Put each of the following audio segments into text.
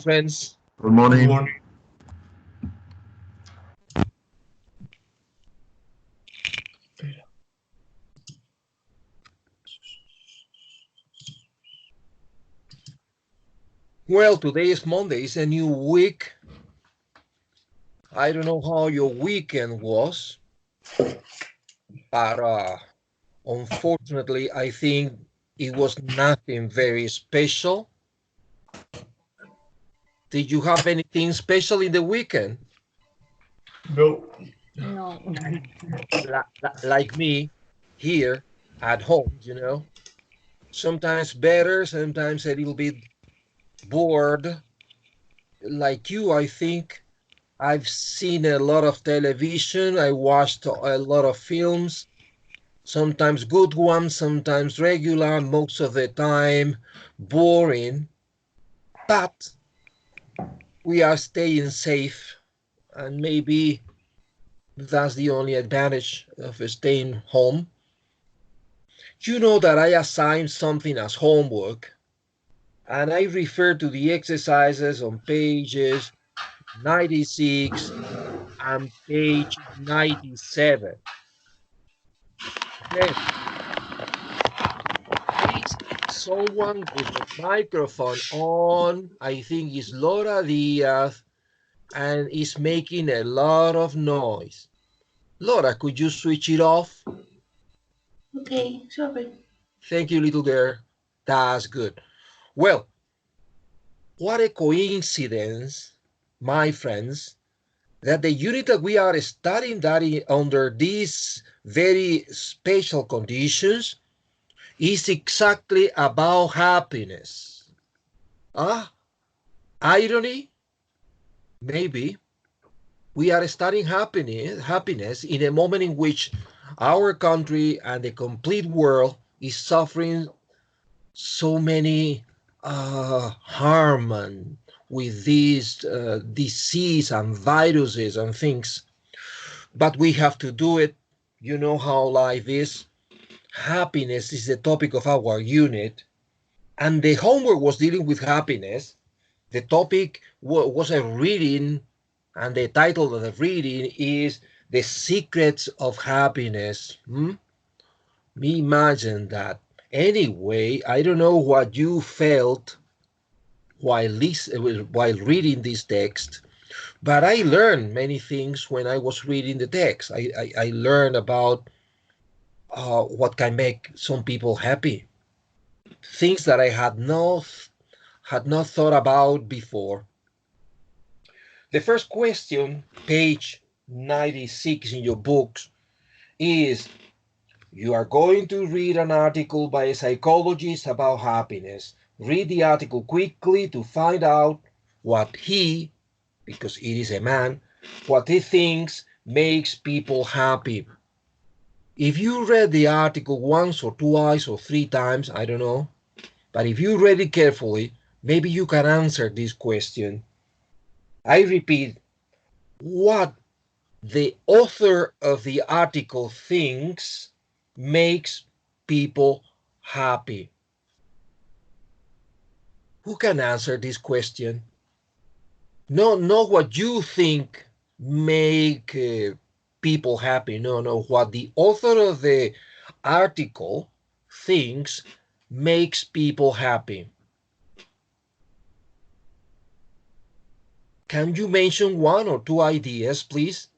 friends. Good morning. Good morning. Well, today is Monday. It's a new week. I don't know how your weekend was, but unfortunately, I think it was nothing very special. Did you have anything special in the weekend? No. No. Like me here at home, you know, sometimes better, sometimes a little bit bored. Like you, I think I've seen a lot of television. I watched a lot of films, sometimes good ones, sometimes regular, most of the time boring. But we are staying safe, and maybe that's the only advantage of staying home. You know that I assigned something as homework, and I refer to the exercises on pages 96 and page 97. Okay, please, someone with the microphone on, I think it's Laura Diaz, and is making a lot of noise. Laura, could you switch it off? Okay, sorry. Thank you, little girl. That's good. Well, what a coincidence, my friends, that the unit that we are studying that under these very special conditions is exactly about happiness. Irony? Maybe. We are studying happiness in a moment in which our country and the complete world is suffering so many harm and with these disease and viruses and things. But we have to do it. You know how life is. Happiness is the topic of our unit. And the homework was dealing with happiness. The topic was a reading, and the title of the reading is The Secrets of Happiness. Me imagine that. Anyway, I don't know what you felt while reading this text, but I learned many things when I was reading the text. I learned about what can make some people happy, things that I had not thought about before. The first question, page 96 in your books, is you are going to read an article by a psychologist about happiness. Read the article quickly to find out what he, because it is a man, what he thinks makes people happy. If you read the article once or twice or three times, I don't know, but if you read it carefully, maybe you can answer this question. I repeat, what the author of the article thinks makes people happy. Who can answer this question? No, not what you think make people happy. No, what the author of the article thinks makes people happy. Can you mention one or two ideas, please?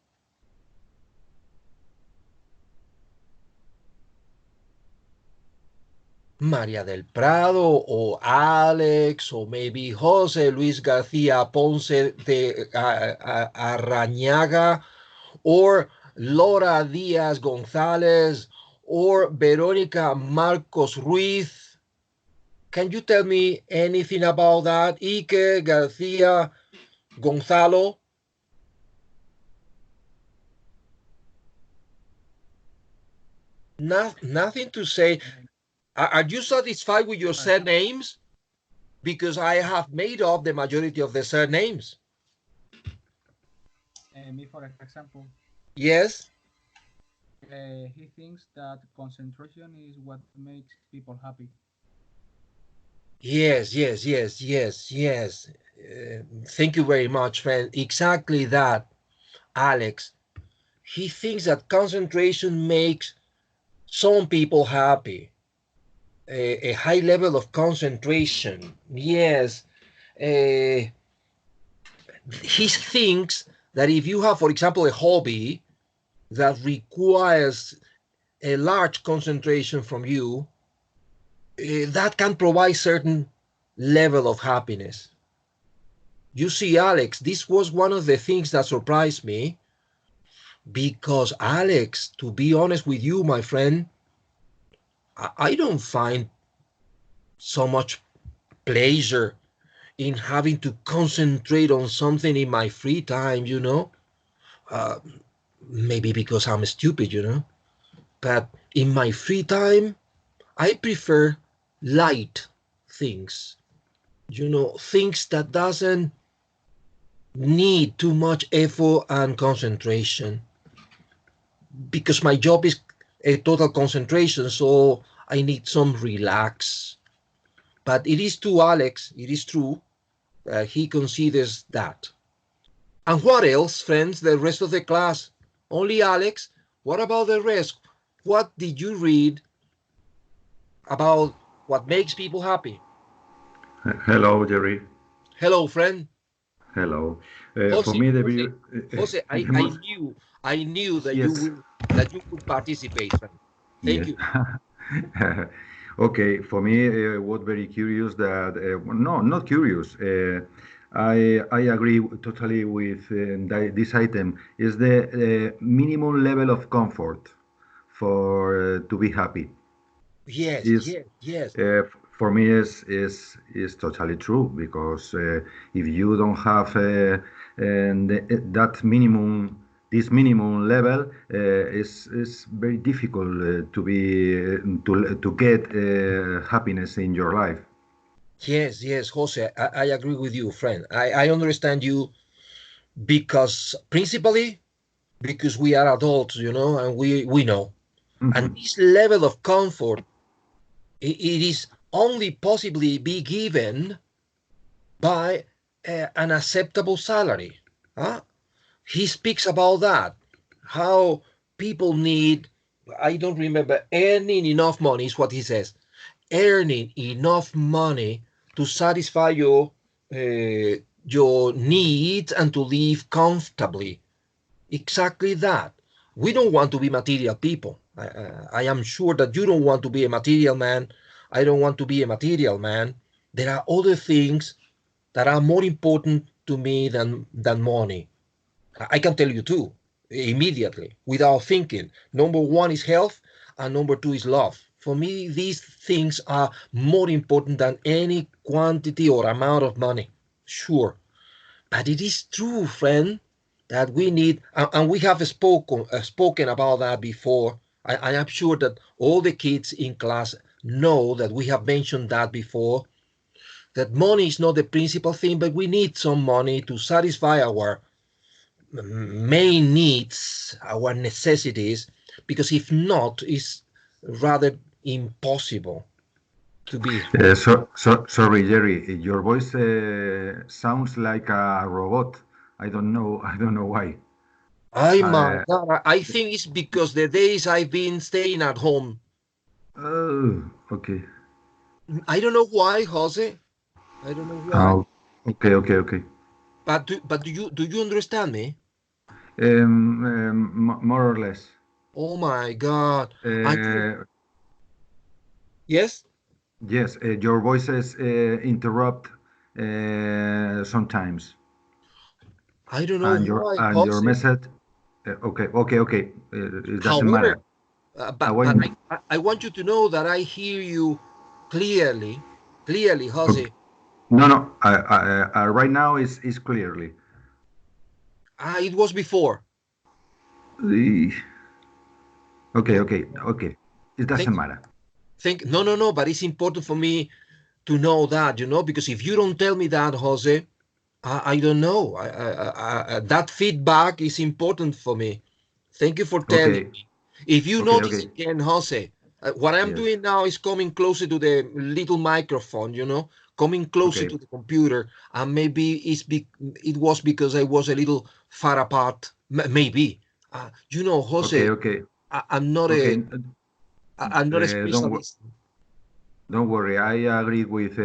María del Prado or Alex or maybe Jose Luis García Ponce de Arrañaga or Laura Díaz González or Verónica Marcos Ruiz. Can you tell me anything about that? Ike García Gonzalo? Nothing to say. Are you satisfied with your surnames? Because I have made up the majority of the surnames. Me, for example. Yes. He thinks that concentration is what makes people happy. Yes. Thank you very much, friend. Exactly that, Alex. He thinks that concentration makes some people happy. A high level of concentration. Yes. Uh, he thinks that if you have, for example, a hobby that requires a large concentration from you, that can provide certain level of happiness. You see, Alex, this was one of the things that surprised me because, Alex, to be honest with you, my friend, I don't find so much pleasure in having to concentrate on something in my free time, you know? Uh, Maybe because I'm stupid, you know? But in my free time, I prefer light things, you know, things that doesn't need too much effort and concentration because my job is a total concentration, so I need some relax. But it is true, Alex, it is true. He considers that. And what else, friends? The rest of the class? Only Alex? What about the rest? What did you read about what makes people happy? Hello, Jerry. Hello, friend. Hello. For Jose, me, Jose, Jose, the most I knew that yes, you would participate, friend. Thank yes. you. Okay, for me, was very curious that no, not curious. I agree totally with this item. Is the minimum level of comfort for to be happy. Yes, Is yes, yes, for me is totally true because if you don't have that minimum this minimum level is very difficult to be to get happiness in your life. yes, yes, Jose. I agree with you, friend. I understand you because principally because we are adults, you know, and we know. And Mhm. this level of comfort, it is only possibly be given by an acceptable salary. Huh? He speaks about that, how people need, I don't remember, earning enough money is what he says, earning enough money to satisfy your needs and to live comfortably. Exactly that. We don't want to be material people. I am sure that you don't want to be a material man. I don't want to be a material man. There are other things that are more important to me than money. I can tell you two immediately without thinking. Number one is health, and number two is love. For me, these things are more important than any quantity or amount of money. Sure. But it is true, friend, that we need, and we have spoken about that before. I am sure that all the kids in class know that we have mentioned that before, that money is not the principal thing, but we need some money to satisfy our main needs, our necessities, because if not, it's rather impossible to be happy. Sorry, Jerry, your voice sounds like a robot. I don't know why. I my Uh, God, I think it's because the days I've been staying at home. oh, okay. I don't know why, Jose. I don't know why. Oh, okay. But do you understand me? More or less. Oh my God. I think Uh, yes. yes, your voices interrupt sometimes, I don't know why, and your Jose. message. Okay. It doesn't matter. However, but Why? but I want you to know that I hear you clearly, clearly, Okay. Jose. No. Right now is clearly. It was before. Eh, Oh, Okay. It thank doesn't you. matter. No, but it's important for me to know that, because if you don't tell me that, Jose, I don't know. That feedback is important for me. Thank you for telling Okay, me. If you notice okay. again, Jose, what I'm Yes. doing now is coming closer to the little microphone, coming closer Okay. to the computer, and maybe it was because I was a little far apart. Maybe. You know, Jose, Okay. I'm not Okay. a specialist. Don't worry. I agree with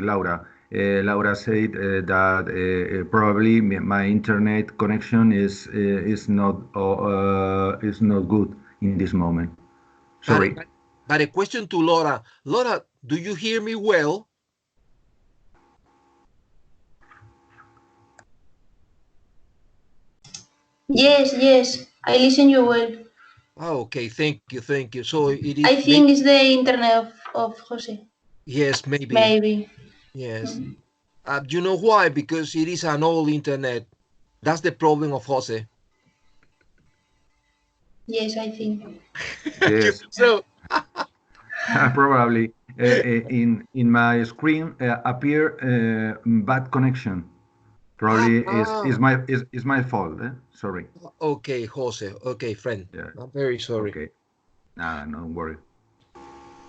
Laura. Laura said that probably my internet connection is not good in this moment. But, Sorry. but a question to Laura. Laura, do you hear me well? Yes, I listen you well. Oh, okay, thank you. So it is I think it's the internet of Jose. yes, maybe. Maybe. Yes. You know why? Because it is an old internet. That's the problem of Jose. Yes, I think. You Yes. think so? Probably in my screen appear bad connection. Probably Ah, is my fault. Sorry. okay, Jose. Okay, friend. Yeah. I'm very sorry. Okay. Nah, don't worry.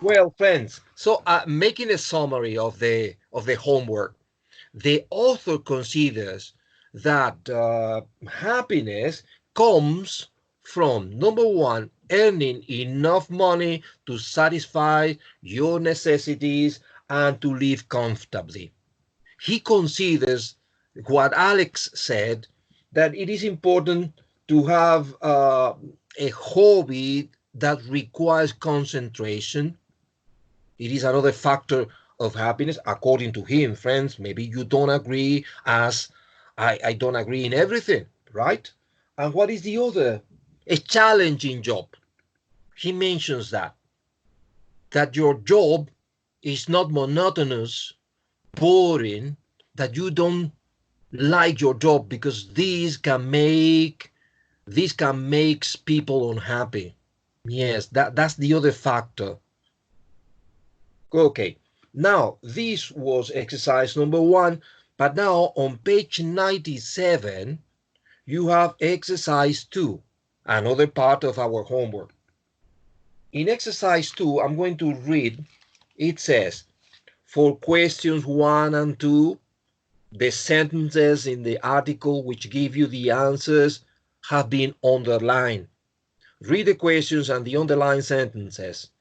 Well, friends, so making a summary of the homework, the author considers that happiness comes from number one, earning enough money to satisfy your necessities and to live comfortably. He considers what Alex said, that it is important to have a hobby that requires concentration. It is another factor of happiness, according to him. Friends, maybe you don't agree, as I don't agree in everything, right? And what is the other? A challenging job. He mentions that your job is not monotonous, boring, that you don't like your job, because this can make people unhappy. Yes, that's the other factor. Okay, now this was exercise number one, but now on page 97 you have exercise two, another part of our homework. In exercise two, I'm going to read. It says, for questions one and two, the sentences in the article which give you the answers have been underlined. Read the questions and the underlined sentences.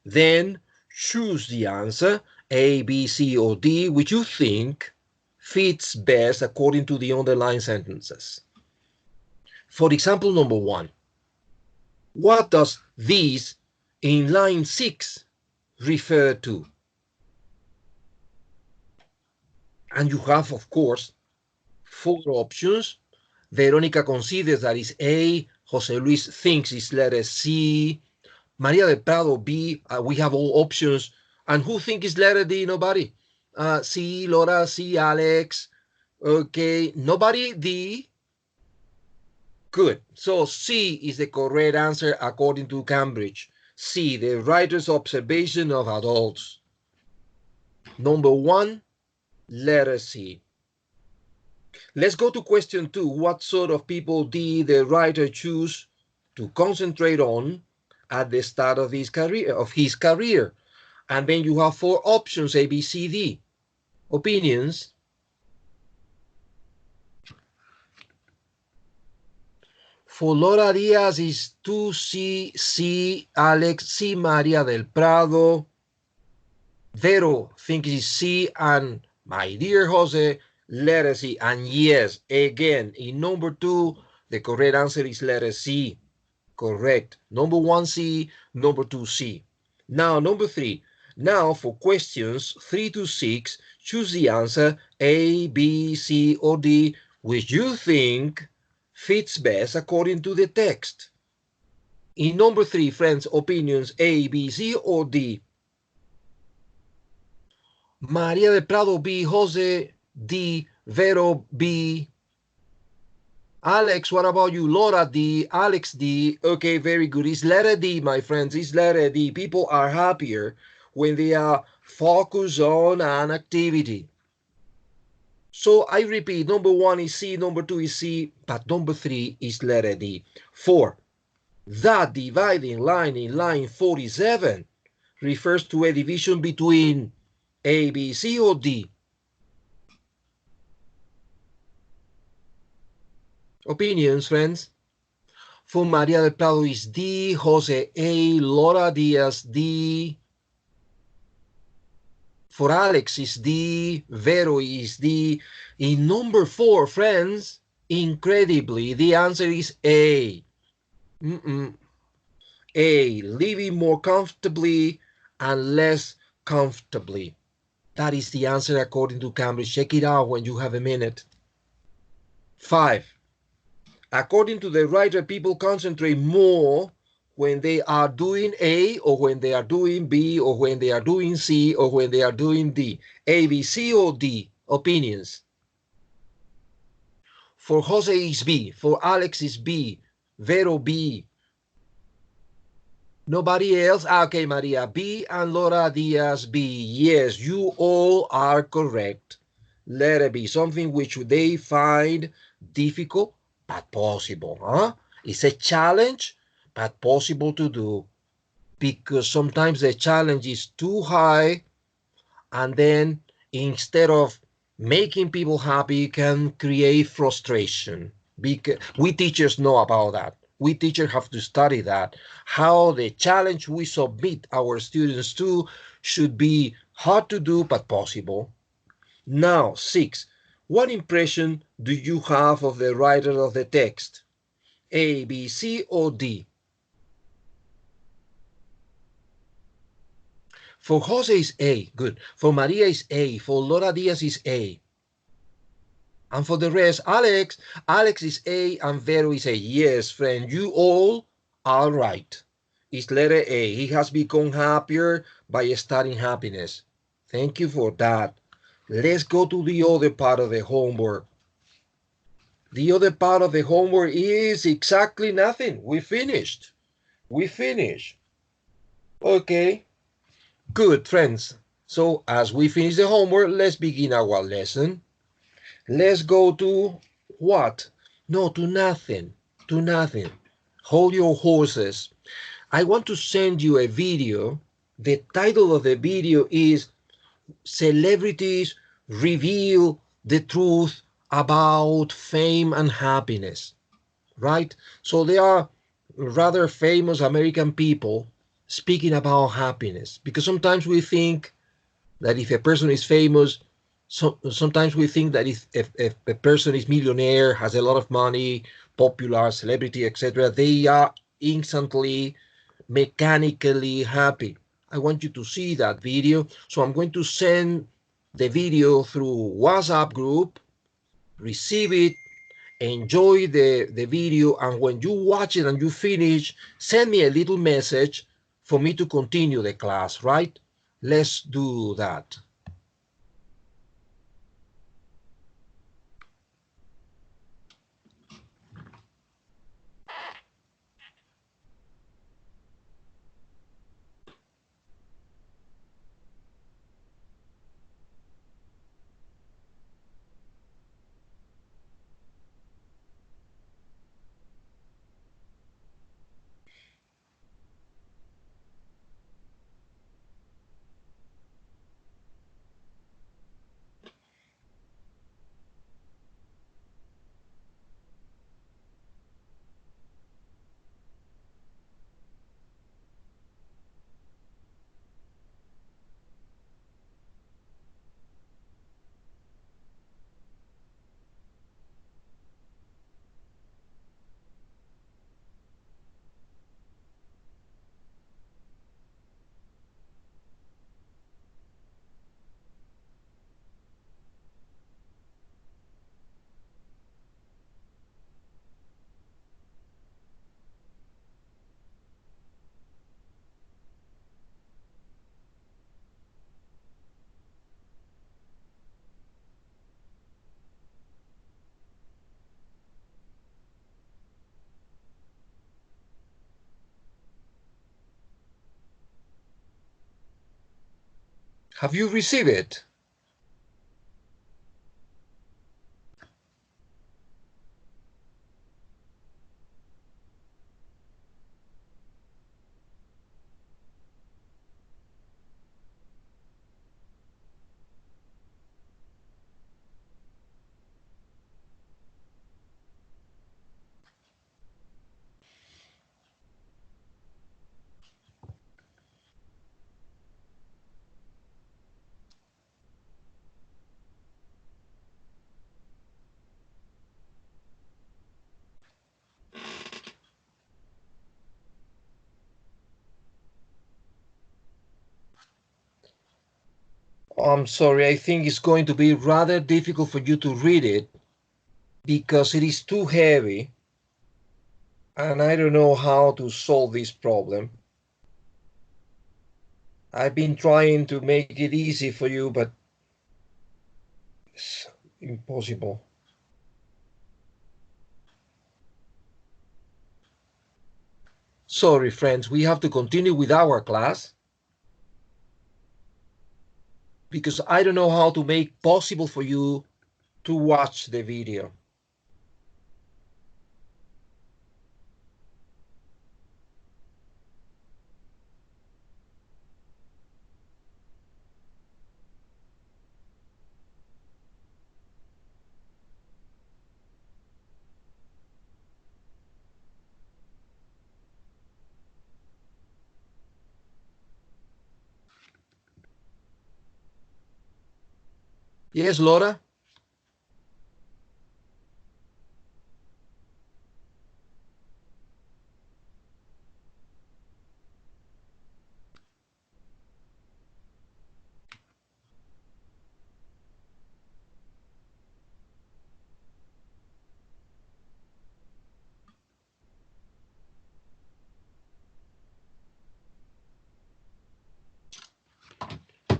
Then choose the answer A, B, C, or D, which you think fits best according to the underlined sentences. For example, number one, what does this in line 6 refer to? And you have, of course, 4 options. Veronica considers that is A. Jose Luis thinks it's letter C. Maria del Prado B. We have all options. And who thinks it's letter D? Nobody. C. Laura, C. Alex. Okay, nobody. D. Good. So C is the correct answer according to Cambridge. C, the writer's observation of adults. Number one, letter C. Let's go to question two. What sort of people did the writer choose to concentrate on at the start of his career? And then you have 4 options, A, B, C, D. Opinions? For Laura Diaz is 2C, C, Alex, C, Maria del Prado. Vero thinks it's C, and my dear Jose, letter C. And yes, again, in number 2, the correct answer is letter C. Correct. Number 1, C. Number 2, C. Now, number 3. Now, for questions 3 to 6, choose the answer A, B, C, or D, which you think fits best according to the text. In number 3, friends, opinions A, B, C, or D. Maria del Prado B, Jose D, Vero B. Alex, what about you? Laura D, Alex D. Okay, very good. It's letter D, my friends. It's letter D. People are happier when they are focused on an activity. So I repeat, number 1 is C, number 2 is C, but number 3 is letter D. 4. That dividing line in line 47 refers to a division between A, B, C, or D? Opinions, friends. For Maria del Prado is D, Jose A, Laura Diaz D. For Alex is D, Vero is D. In number 4, friends, incredibly, the answer is A. A, living more comfortably and less comfortably. That is the answer according to Cambridge. Check it out when you have a minute. 5, according to the writer, people concentrate more when they are doing A, or when they are doing B, or when they are doing C, or when they are doing D. A, B, C, or D? Opinions. For Jose is B. For Alex is B. Vero B. Nobody else? Okay, Maria B. And Laura Diaz B. Yes, you all are correct. Letter B, something which they find difficult but possible. Huh? It's a challenge but possible to do, because sometimes the challenge is too high, and then instead of making people happy, can create frustration. Because we teachers know about that. We teachers have to study that, how the challenge we submit our students to should be hard to do but possible. Now, 6, what impression do you have of the writer of the text? A, B, C, or D? For Jose is A, good. For Maria is A. For Laura Diaz is A. And for the rest, Alex is A and Vero is A. Yes, friend, you all are right. It's letter A. He has become happier by studying happiness. Thank you for that. Let's go to the other part of the homework. The other part of the homework is exactly nothing. We finished. We finished. Okay, good, friends. So as we finish the homework, let's begin our lesson. Let's go to what? No, to nothing. To nothing. Hold your horses. I want to send you a video. The title of the video is Celebrities Reveal the Truth About Fame and Happiness. Right? So they are rather famous American people speaking about happiness. Because sometimes we think that if a person is famous, sometimes we think that if a person is millionaire, has a lot of money, popular, celebrity, etc., they are instantly, mechanically happy. I want you to see that video. So I'm going to send the video through WhatsApp group, receive it, enjoy the video, and when you watch it and you finish, send me a little message for me to continue the class, right? Let's do that. Have you received it? I'm sorry, I think it's going to be rather difficult for you to read it because it is too heavy and I don't know how to solve this problem. I've been trying to make it easy for you, but it's impossible. Sorry, friends, we have to continue with our class because I don't know how to make possible for you to watch the video. Yes, Laura?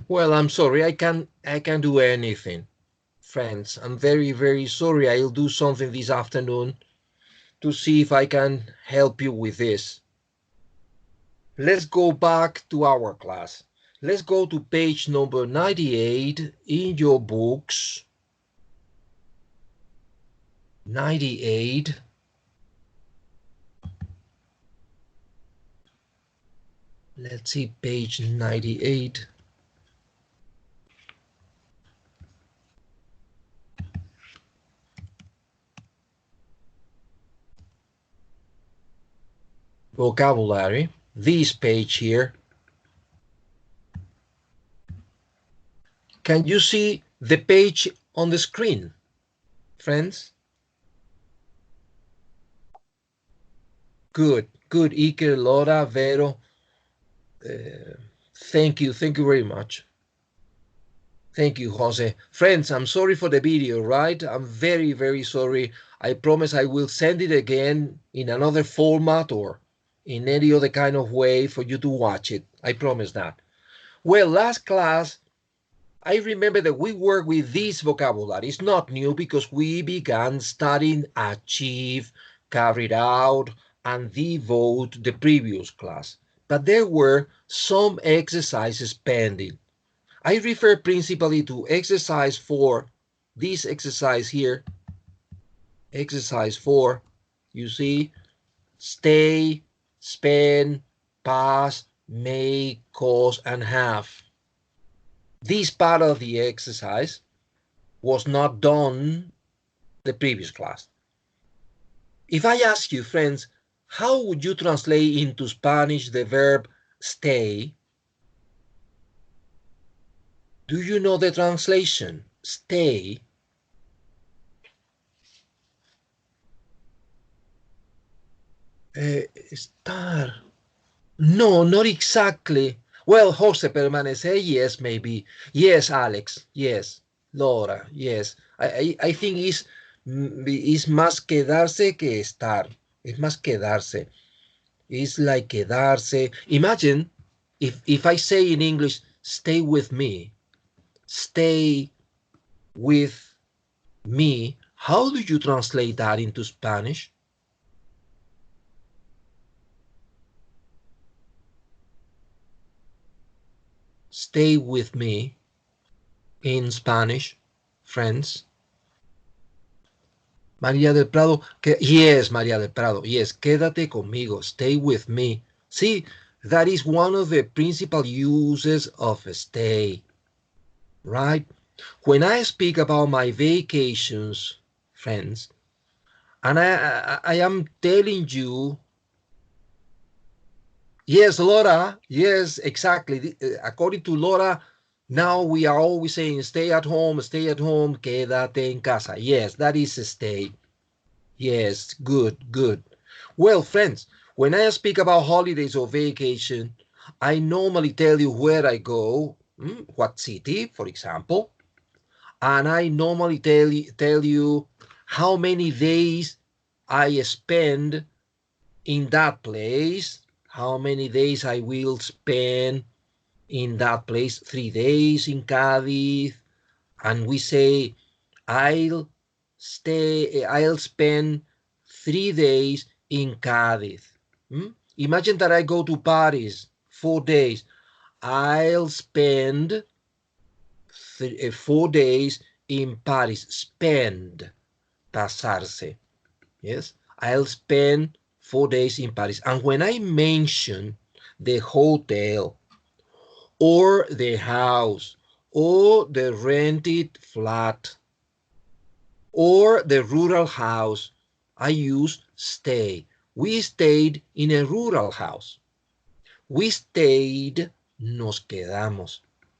Well, I'm sorry, I can't do anything. Friends, I'm very sorry. I'll do something this afternoon to see if I can help you with this. Let's go back to our class. Let's go to page number 98 in your books. 98. Let's see, page 98. Vocabulary, this page here. Can you see the page on the screen, friends? Good, Iker, Laura, Vero. Thank you very much. Thank you, Jose. Friends, I'm sorry for the video, right? I'm very sorry. I promise I will send it again in another format or in any other kind of way for you to watch it. I promise that. Well, last class, I remember that we worked with this vocabulary. It's not new because we began studying achieve, carried out, and devote the previous class. But there were some exercises pending. I refer principally to exercise 4, this exercise here, exercise 4, you see, stay, spend, pass, make, cause, and have. This part of the exercise was not done the previous class. If I ask you, friends, how would you translate into Spanish the verb stay? Do you know the translation? Stay. Estar. No, not exactly. Well, Jose, permanecer, yes, maybe. Yes, Alex, yes. Laura, yes. I think it's más quedarse que estar. Es más quedarse. It's like quedarse. Imagine if I say in English, stay with me. Stay with me. How do you translate that into Spanish? Stay with me in Spanish, friends. María del Prado, yes, María del Prado, yes, quédate conmigo, stay with me. See, that is one of the principal uses of stay, right? When I speak about my vacations, friends, and I am telling you, yes, Laura, yes, exactly. According to Laura, now we are always saying stay at home, quédate en casa. Yes, that is stay. Yes, good. Well, friends, when I speak about holidays or vacation, I normally tell you where I go, What city, for example. And I normally tell you how many days I spend in that place, how many days I will spend in that place, 3 days in Cádiz, and we say, I'll spend 3 days in Cádiz. Imagine that I go to Paris, 4 days. I'll spend 4 days in Paris. Spend, pasarse. Yes, I'll spend 4 days in Paris. And when I mention the hotel or the house or the rented flat or the rural house, I use stay. We stayed in a rural house. We stayed, nos quedamos.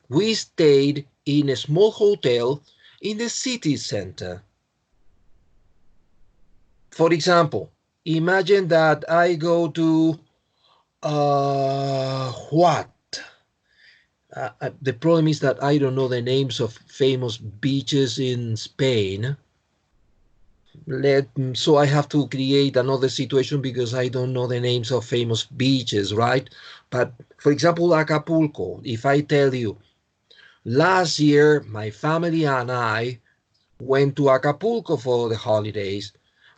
We stayed in a small hotel in the city center. For example, imagine that I go to what? The problem is that I don't know the names of famous beaches in Spain. So I have to create another situation because I don't know the names of famous beaches, right? But for example, Acapulco, if I tell you, last year my family and I went to Acapulco for the holidays,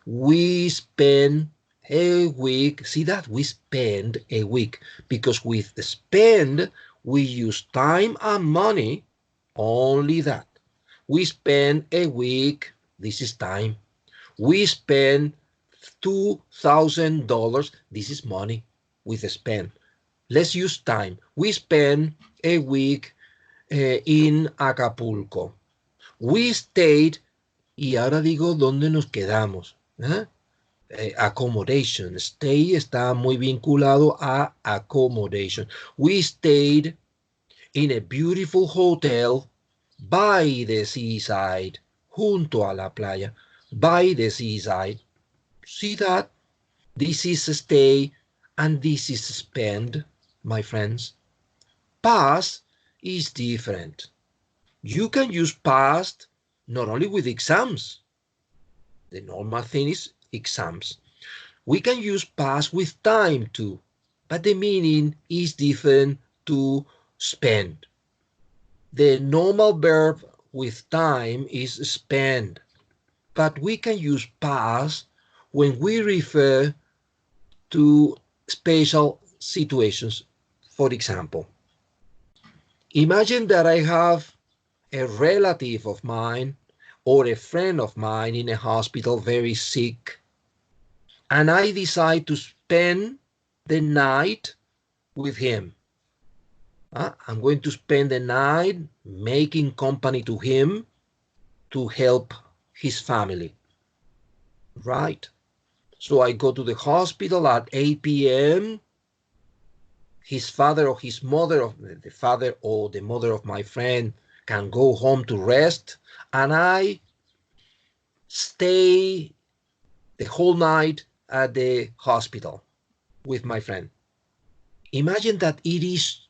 we spent a week. See that? We spend a week because with spend, we use time and money, only that. We spend a week, this is time. We spend $2,000, this is money with spend. Let's use time. We spend a week in Acapulco. We stayed, y ahora digo dónde nos quedamos. Accommodation. Stay está muy vinculado a accommodation. We stayed in a beautiful hotel by the seaside, junto a la playa, by the seaside. See that? This is stay and this is spend, my friends. Past is different. You can use past not only with exams. The normal thing is exams. We can use past with time too, but the meaning is different to spend. The normal verb with time is spend, but we can use past when we refer to special situations. For example, imagine that I have a relative of mine or a friend of mine in a hospital very sick, and I decide to spend the night with him. I'm going to spend the night making company to him to help his family, right? So I go to the hospital at 8 p.m. His father or his mother, the father or the mother of my friend can go home to rest, and I stay the whole night at the hospital with my friend. Imagine that it is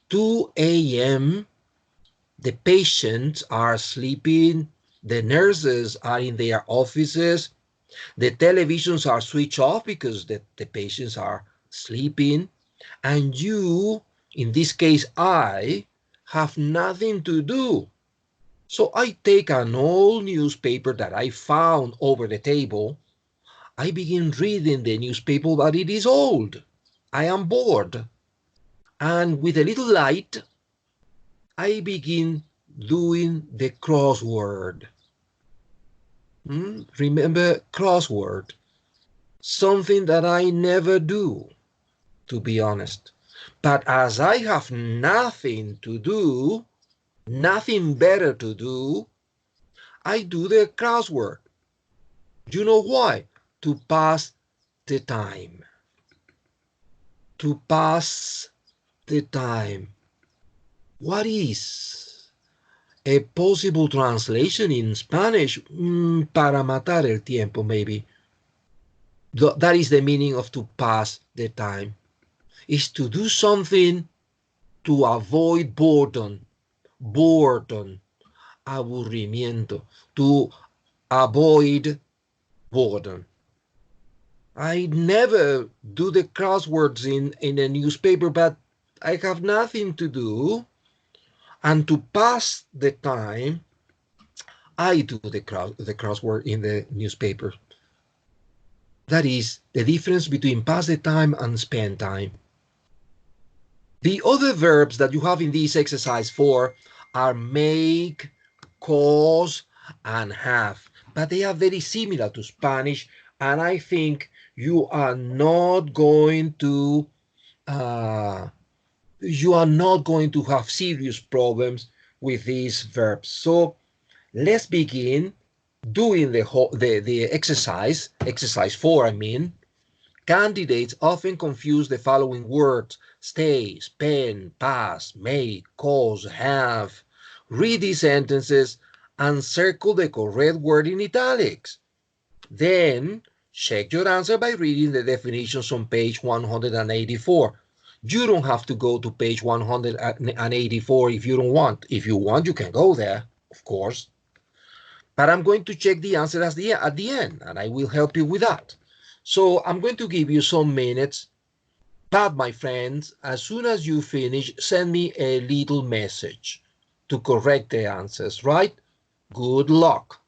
2 a.m. The patients are sleeping, the nurses are in their offices, the televisions are switched off because the patients are sleeping, and you, in this case I, have nothing to do. So I take an old newspaper that I found over the table. I begin reading the newspaper, but it is old. I am bored. And with a little light, I begin doing the crossword. Remember crossword? Something that I never do, to be honest. But as I have nothing to do, nothing better to do, I do the crossword. You know why? To pass the time. To pass the time. What is a possible translation in Spanish? Para matar el tiempo, maybe. That is the meaning of to pass the time. Is to do something to avoid boredom. boredom, aburrimiento, to avoid boredom. I never do the crosswords in a newspaper, but I have nothing to do. And to pass the time, I do the crossword in the newspaper. That is the difference between pass the time and spend time. The other verbs that you have in this exercise 4 are make, cause, and have, but they are very similar to Spanish, and I think you are not going to have serious problems with these verbs. So let's begin doing the exercise 4, I mean. Candidates often confuse the following words: stay, spend, pass, make, cause, have. Read these sentences and circle the correct word in italics. Then check your answer by reading the definitions on page 184. You don't have to go to page 184 if you don't want. If you want, you can go there, of course. But I'm going to check the answer at the end, and I will help you with that. So I'm going to give you some minutes. But my friends, as soon as you finish, send me a little message to correct the answers, right? Good luck.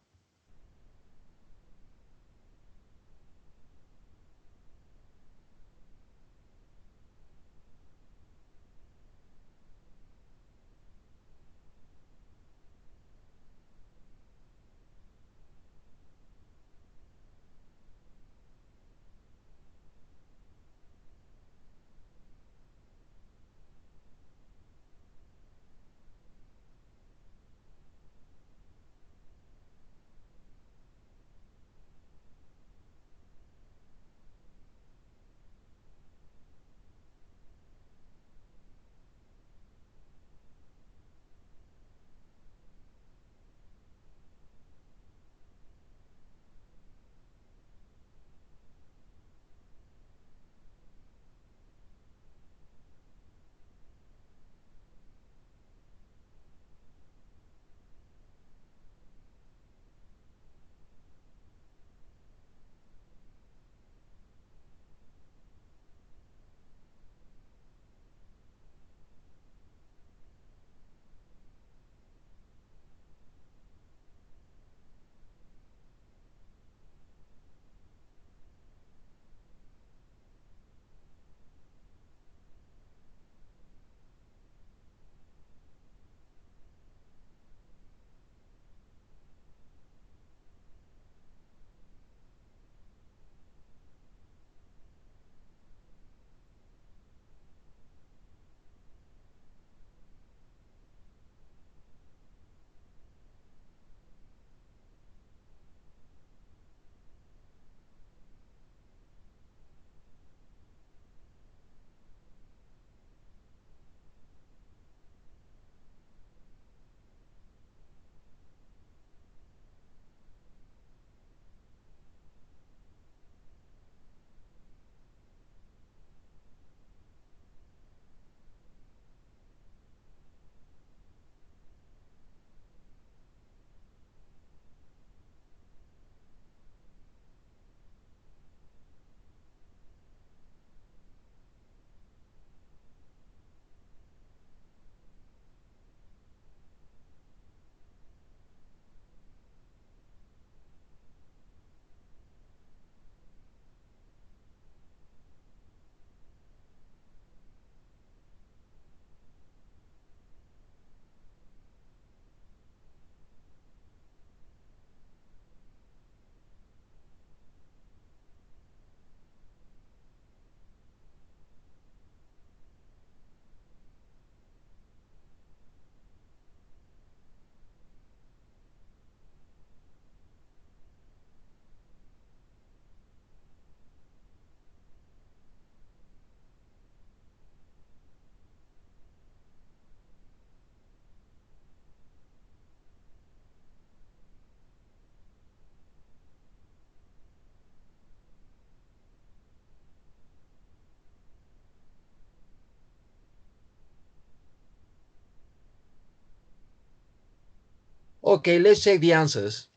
Okay, let's check the answers.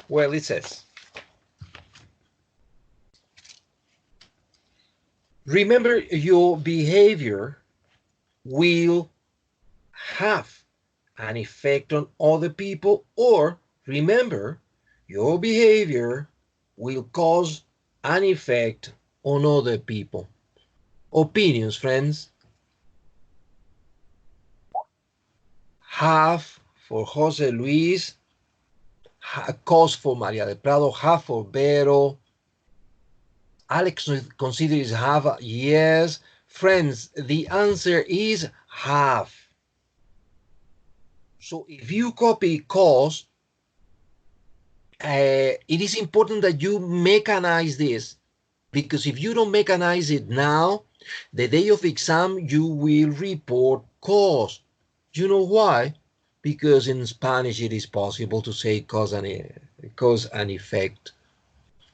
Well, it says, remember your behavior will have an effect on other people, or remember your behavior will cause an effect on other people. Opinions, friends. Have for Jose Luis, cause for Maria del Prado, have for Vero. Alex considers have, yes. Friends, the answer is have. So if you copy cause, it is important that you mechanize this, because if you don't mechanize it now, the day of exam, you will report cause. You know why? Because in Spanish it is possible to say cause and effect.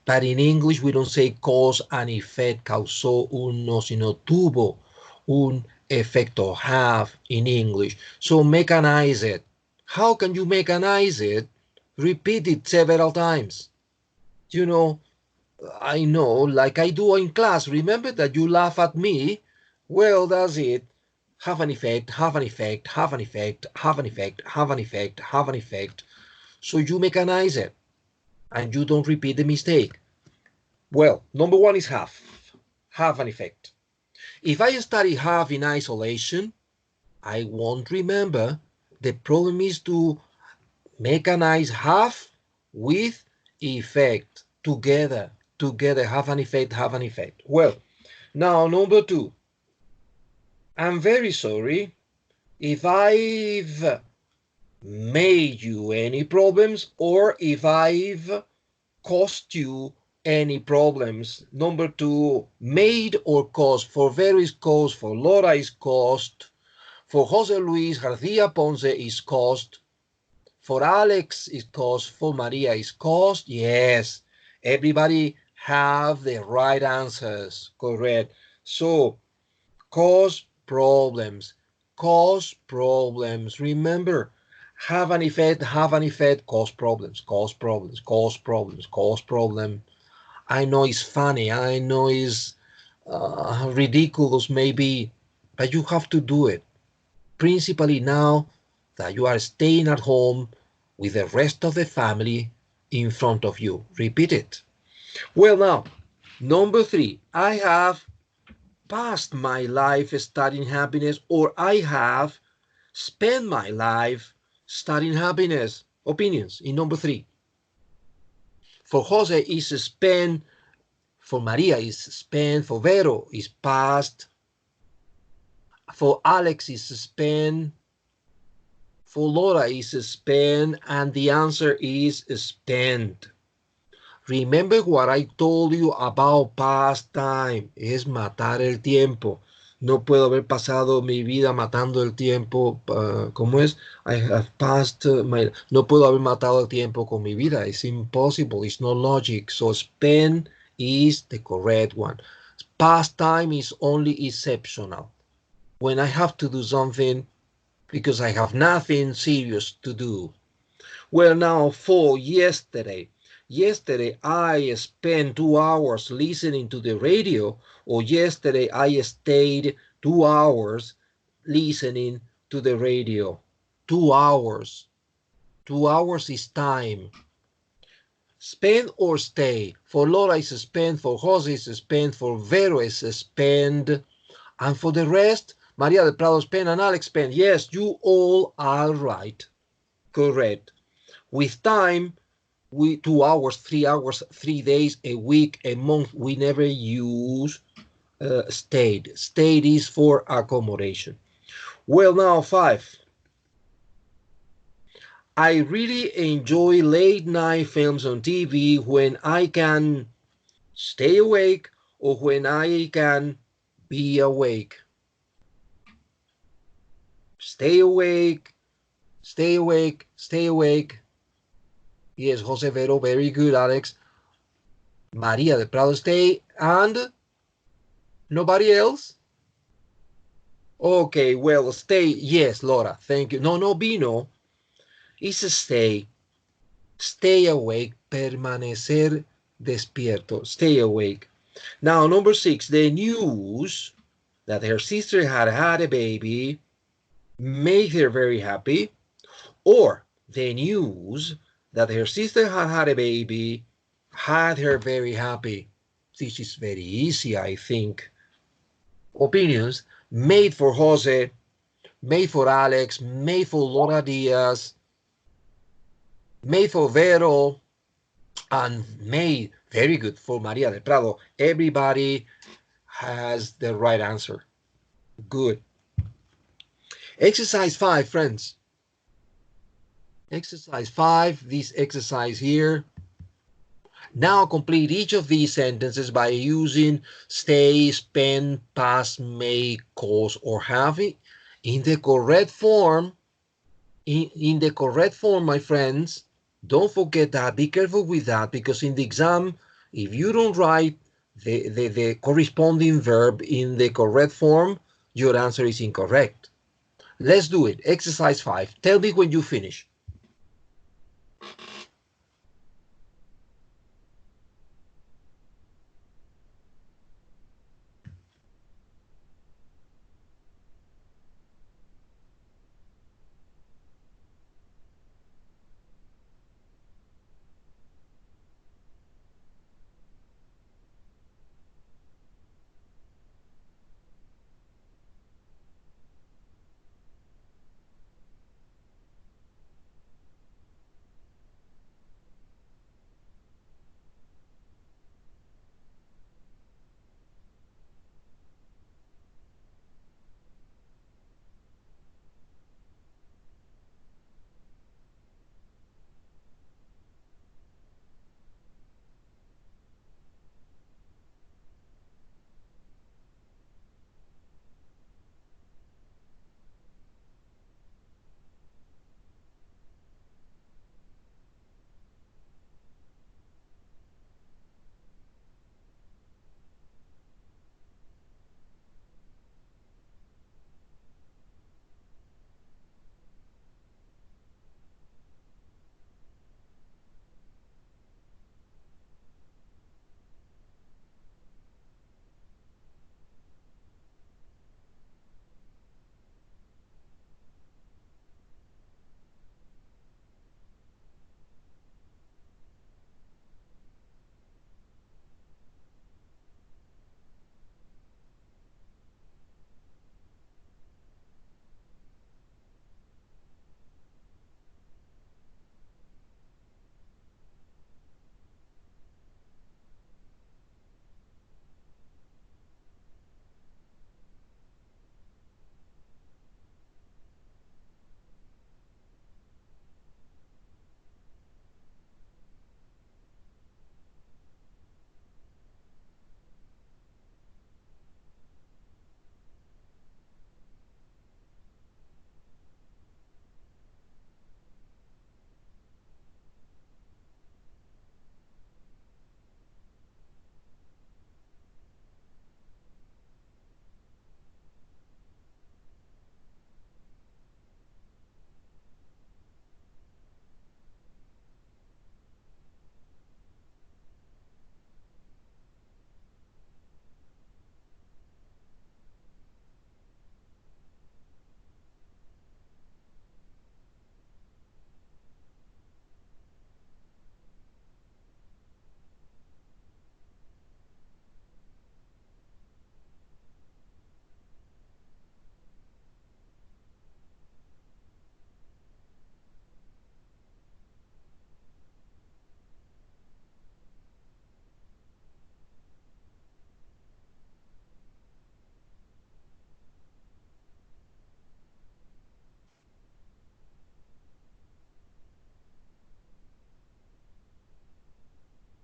But in English we don't say cause and effect, causó uno, sino tuvo un efecto, have in English. So mechanize it. How can you mechanize it? Repeat it several times. You know, I know, like I do in class. Remember that you laugh at me? Well, that's it. Have an effect, have an effect, have an effect, have an effect, have an effect, have an effect. So you mechanize it and you don't repeat the mistake. Well, number one is have an effect. If I study have in isolation, I won't remember. The problem is to mechanize have with effect together. Together, have an effect, have an effect. Well, now number two. I'm very sorry if I've made you any problems or if I've caused you any problems. Number two, made or caused. For Vero is caused, for Laura is caused, for Jose Luis Garcia Ponce is caused, for Alex is caused, for Maria is caused. Yes, everybody have the right answers, correct. So, cause problems, cause problems. Remember, have an effect, cause problems, cause problems, cause problems, cause problem. I know it's funny, I know it's ridiculous maybe, but you have to do it. Principally now that you are staying at home with the rest of the family in front of you. Repeat it. Well, now, number three, I have passed my life studying happiness, or I have spent my life studying happiness. Opinions in number three. For Jose is spent, for Maria is spent, for Vero is past, for Alex is spent, for Laura is spent, and the answer is spent. Remember what I told you about past time. Es matar el tiempo. No puedo haber pasado mi vida matando el tiempo. ¿Cómo es? I have passed my... No puedo haber matado el tiempo con mi vida. It's impossible. It's not logic. So spend is the correct one. Past time is only exceptional. When I have to do something because I have nothing serious to do. Well, now for yesterday. Yesterday I spent 2 hours listening to the radio, or yesterday I stayed 2 hours listening to the radio. 2 hours. 2 hours is time. Spend or stay. For Laura is spend, for Jose is spend, for Vero is spend, and for the rest, Maria del Prado spend and Alex spend. Yes, you all are right. Correct. With time, we 2 hours, 3 hours, 3 days, a week, a month. We never use stayed. Stayed is for accommodation. Well, now five. I really enjoy late night films on TV when I can stay awake or when I can be awake. Stay awake, stay awake, stay awake. Yes, Jose Vero, very good, Alex. Maria del Prado, stay. And nobody else? Okay, well, stay. Yes, Laura, thank you. No, Vino. It's a stay. Stay awake, permanecer despierto. Stay awake. Now, number 6, the news that her sister had a baby made her very happy, or the news that her sister had a baby had her very happy. This is very easy, I think. Opinions made for Jose, made for Alex, made for Laura Diaz, made for Vero, and made very good for Maria del Prado. Everybody has the right answer. Good. Exercise 5, friends. Exercise 5, this exercise here. Now complete each of these sentences by using stay, spend, past, may, cause, or have in the correct form. In the correct form, my friends. Don't forget that. Be careful with that, because in the exam, if you don't write the corresponding verb in the correct form, your answer is incorrect. Let's do it. Exercise 5. Tell me when you finish.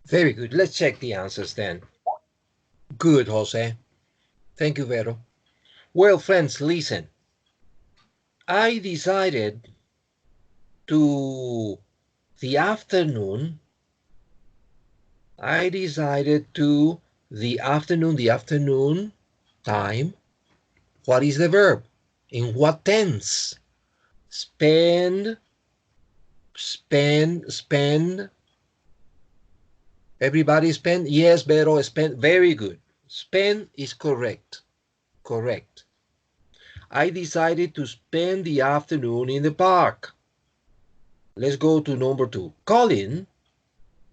Very good. Let's check the answers then. Good, Jose. Thank you, Vero. Well, friends, listen. I decided to the afternoon. I decided to the afternoon time. What is the verb? In what tense? Spend. Everybody spend? Yes, Vero, spend. Very good. Spend is correct. Correct. I decided to spend the afternoon in the park. Let's go to number 2. Colin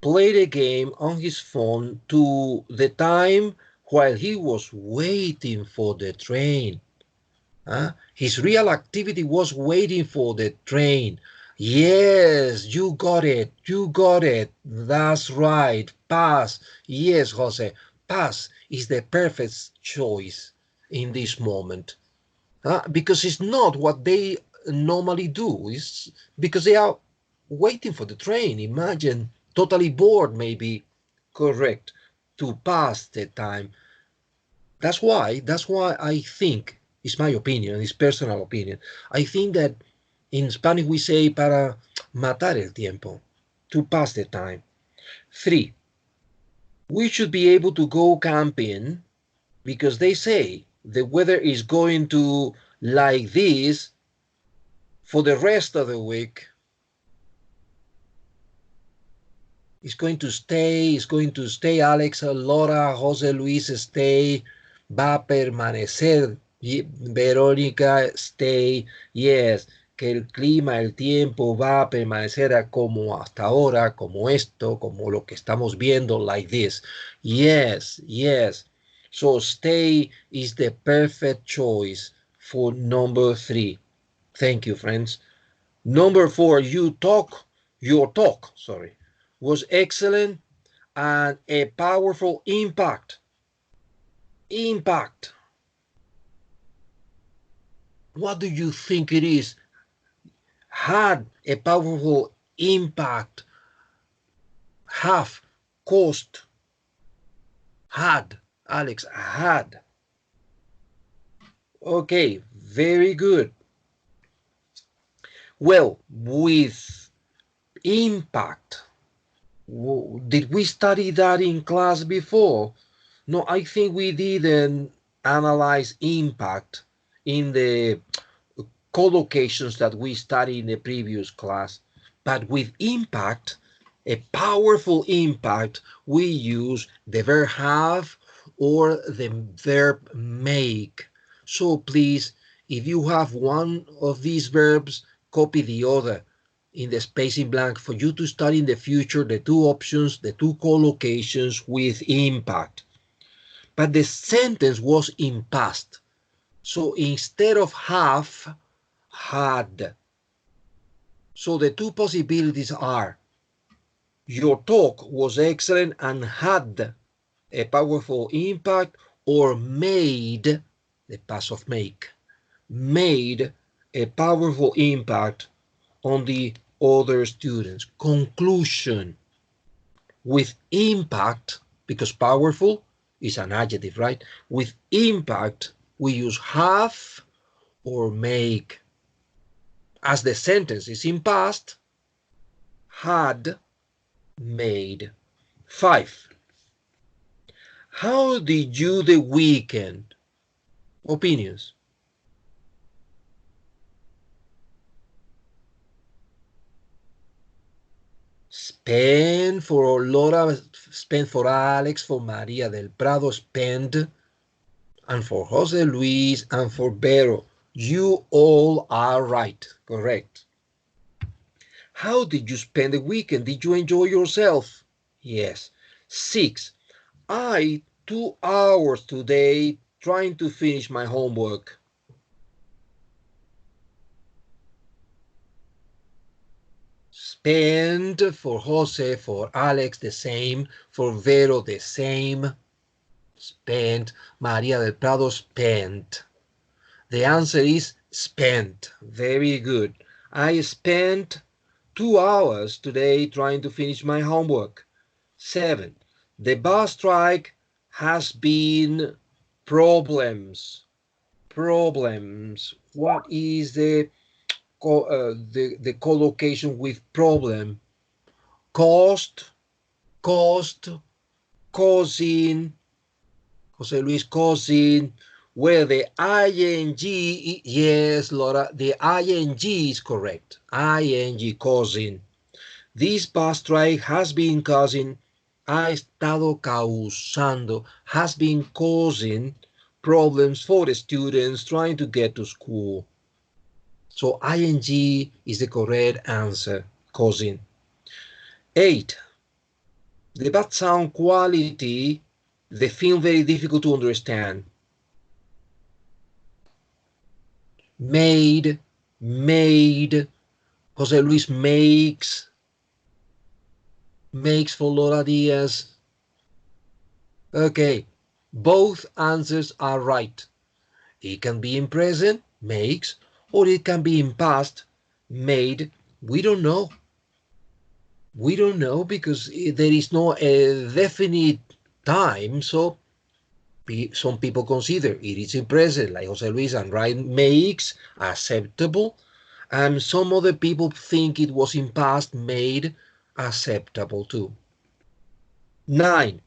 played a game on his phone to the time while he was waiting for the train. His real activity was waiting for the train. Yes, you got it. You got it. That's right. Pass. Yes, Jose. Pass is the perfect choice in this moment. Because it's not what they normally do. It's because they are waiting for the train. Imagine, totally bored, maybe. Correct. To pass the time. That's why I think, it's my opinion, it's personal opinion. I think that in Spanish we say para matar el tiempo, to pass the time. 3, we should be able to go camping because they say the weather is going to like this for the rest of the week. It's going to stay, Alex, Laura, José Luis, stay, va a permanecer, Verónica, stay, yes, que el clima, el tiempo va a permanecer como hasta ahora, como esto, como lo que estamos viendo, like this. Yes, yes. So stay is the perfect choice for number 3. Thank you, friends. Number 4, your talk, was excellent and a powerful impact. What do you think it is? Had a powerful impact. Have, cost. Had, Alex, had. Okay, very good. Well, with impact, did we study that in class before? No, I think we didn't analyze impact in the collocations that we studied in the previous class. But with impact, a powerful impact, we use the verb have or the verb make. So please, if you have one of these verbs, copy the other in the space in blank for you to study in the future the 2 options, the 2 collocations with impact. But the sentence was in past. So instead of have, had. So the 2 possibilities are your talk was excellent and had a powerful impact, or made, the past of make, made a powerful impact on the other students. Conclusion. With impact, because powerful is an adjective, right? With impact, we use have or make. As the sentence is in past, had, made. 5. How did you the weekend? Opinions. Spend for Laura, spend for Alex, for Maria del Prado, spend, and for Jose Luis, and for Vero. You all are right, correct. How did you spend the weekend? Did you enjoy yourself? Yes. 6. I 2 hours today trying to finish my homework. Spend for Jose, for Alex, the same. For Vero, the same. Spent. Maria del Prado, spent. The answer is spent. Very good. I spent 2 hours today trying to finish my homework. 7. The bus strike has been problems. What is the collocation with problem? Cost, cost, causing, Jose Luis causing, where the ing, yes, Laura, the ing is correct. Ing causing. This bus strike has been causing, ha estado causando, has been causing problems for the students trying to get to school. So ing is the correct answer, causing. 8. The bad sound quality, the film very difficult to understand. Made, Jose Luis makes for Laura Diaz. Okay, both answers are right. It can be in present, makes, or it can be in past, made. We don't know. We don't know because there is no definite time, so some people consider it is in present, like Jose Luis, and right makes acceptable, and some other people think it was in past, made acceptable too. 9.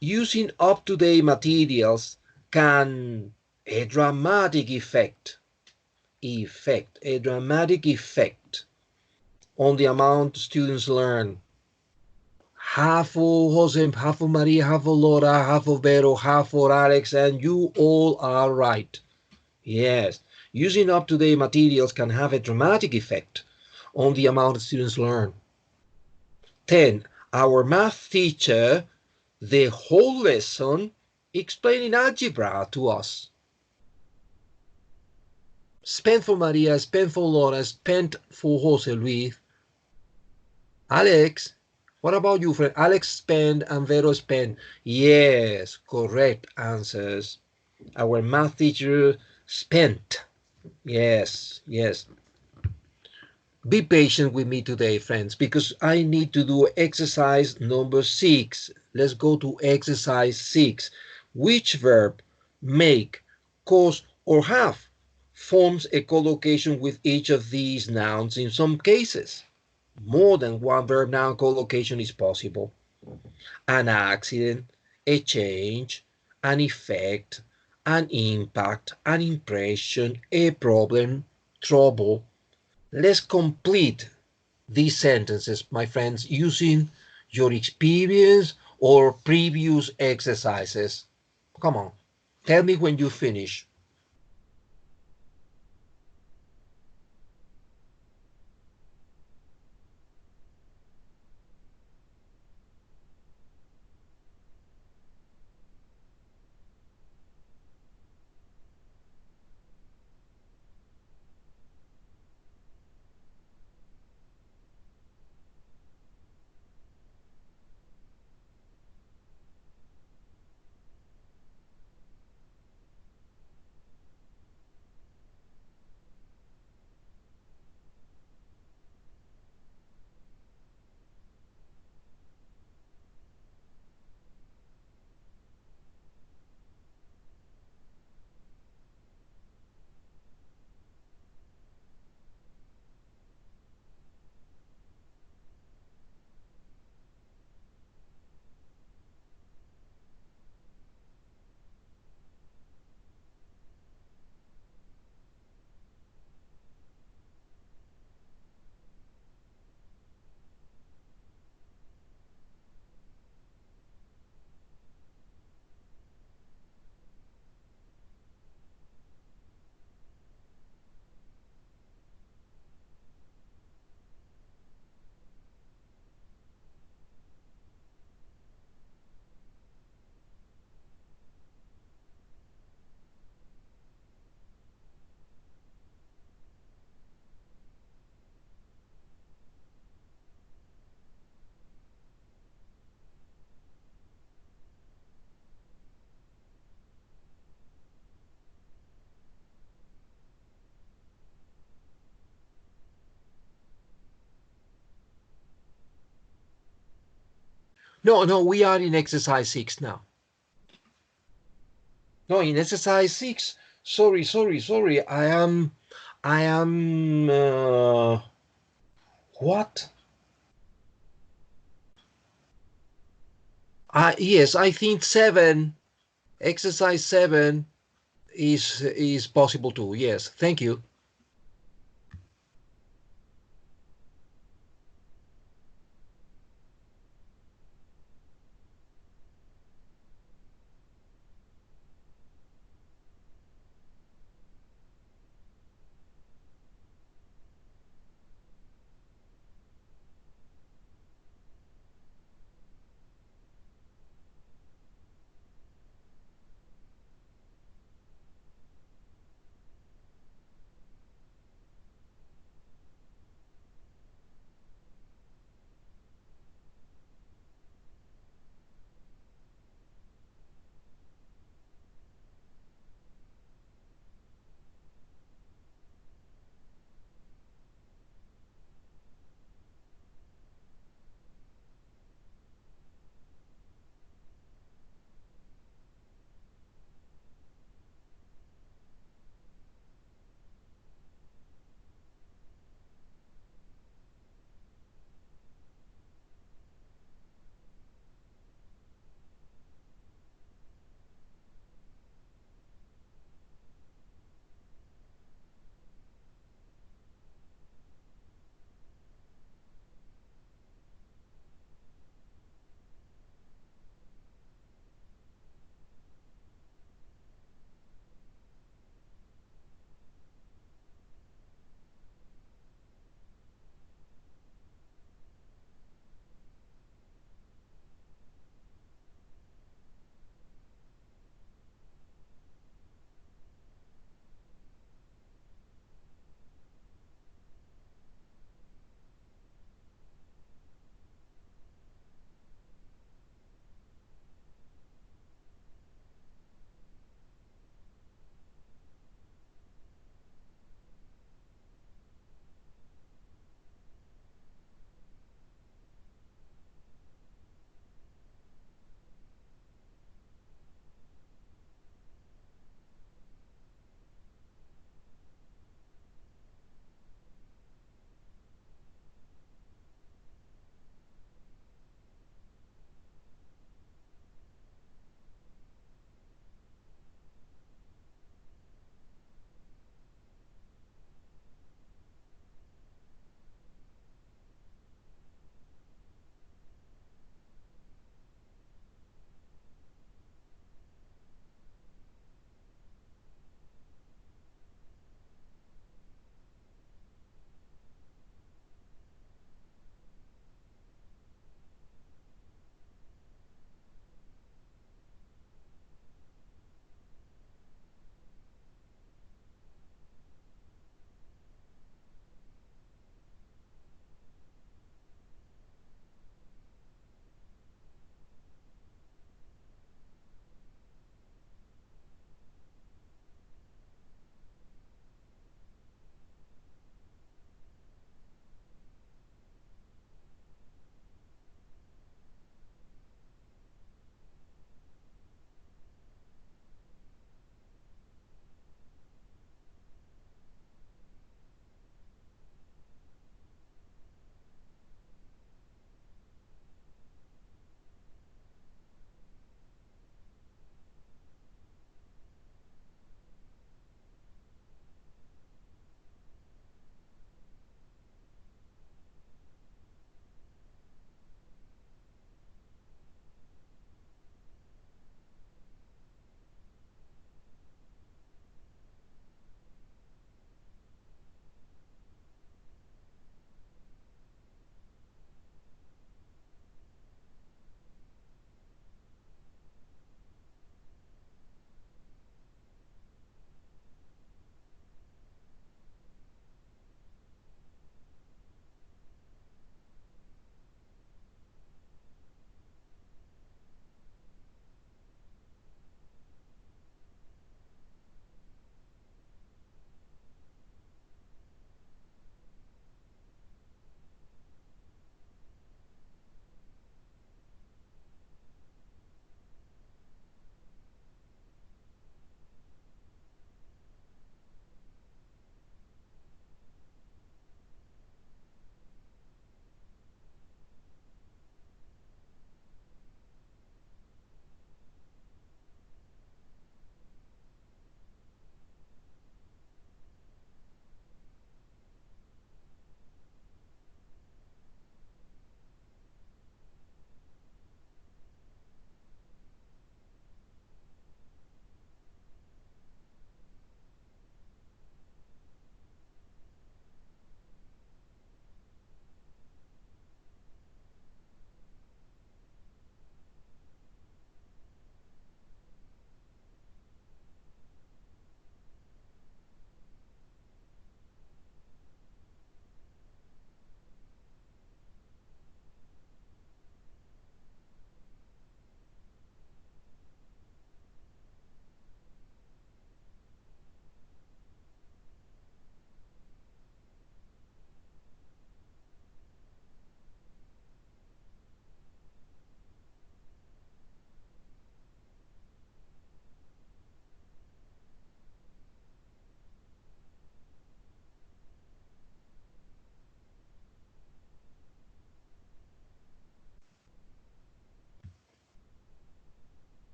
Using up-to-date materials can a dramatic effect on the amount students learn. Half of Jose, half of Maria, half of Laura, half of Vero, half of Alex, and you all are right. Yes, using up-to-date materials can have a dramatic effect on the amount students learn. 10. Our math teacher, the whole lesson, explaining algebra to us. Spent for Maria, spent for Laura, spent for Jose Luis. Alex, what about you, friend? Alex spent and Vero spent. Yes, correct answers. Our math teacher spent. Yes. Be patient with me today, friends, because I need to do exercise number 6. Let's go to exercise 6. Which verb, make, cause, or have forms a collocation with each of these nouns in some cases? More than one verb noun collocation is possible. An accident, a change, an effect, an impact, an impression, a problem, trouble. Let's complete these sentences, my friends, using your experience or previous exercises. Come on, tell me when you finish. No, we are in exercise 6 now. No, in exercise 6. Sorry. I am, what? Yes, I think exercise 7 is possible too. Yes, thank you.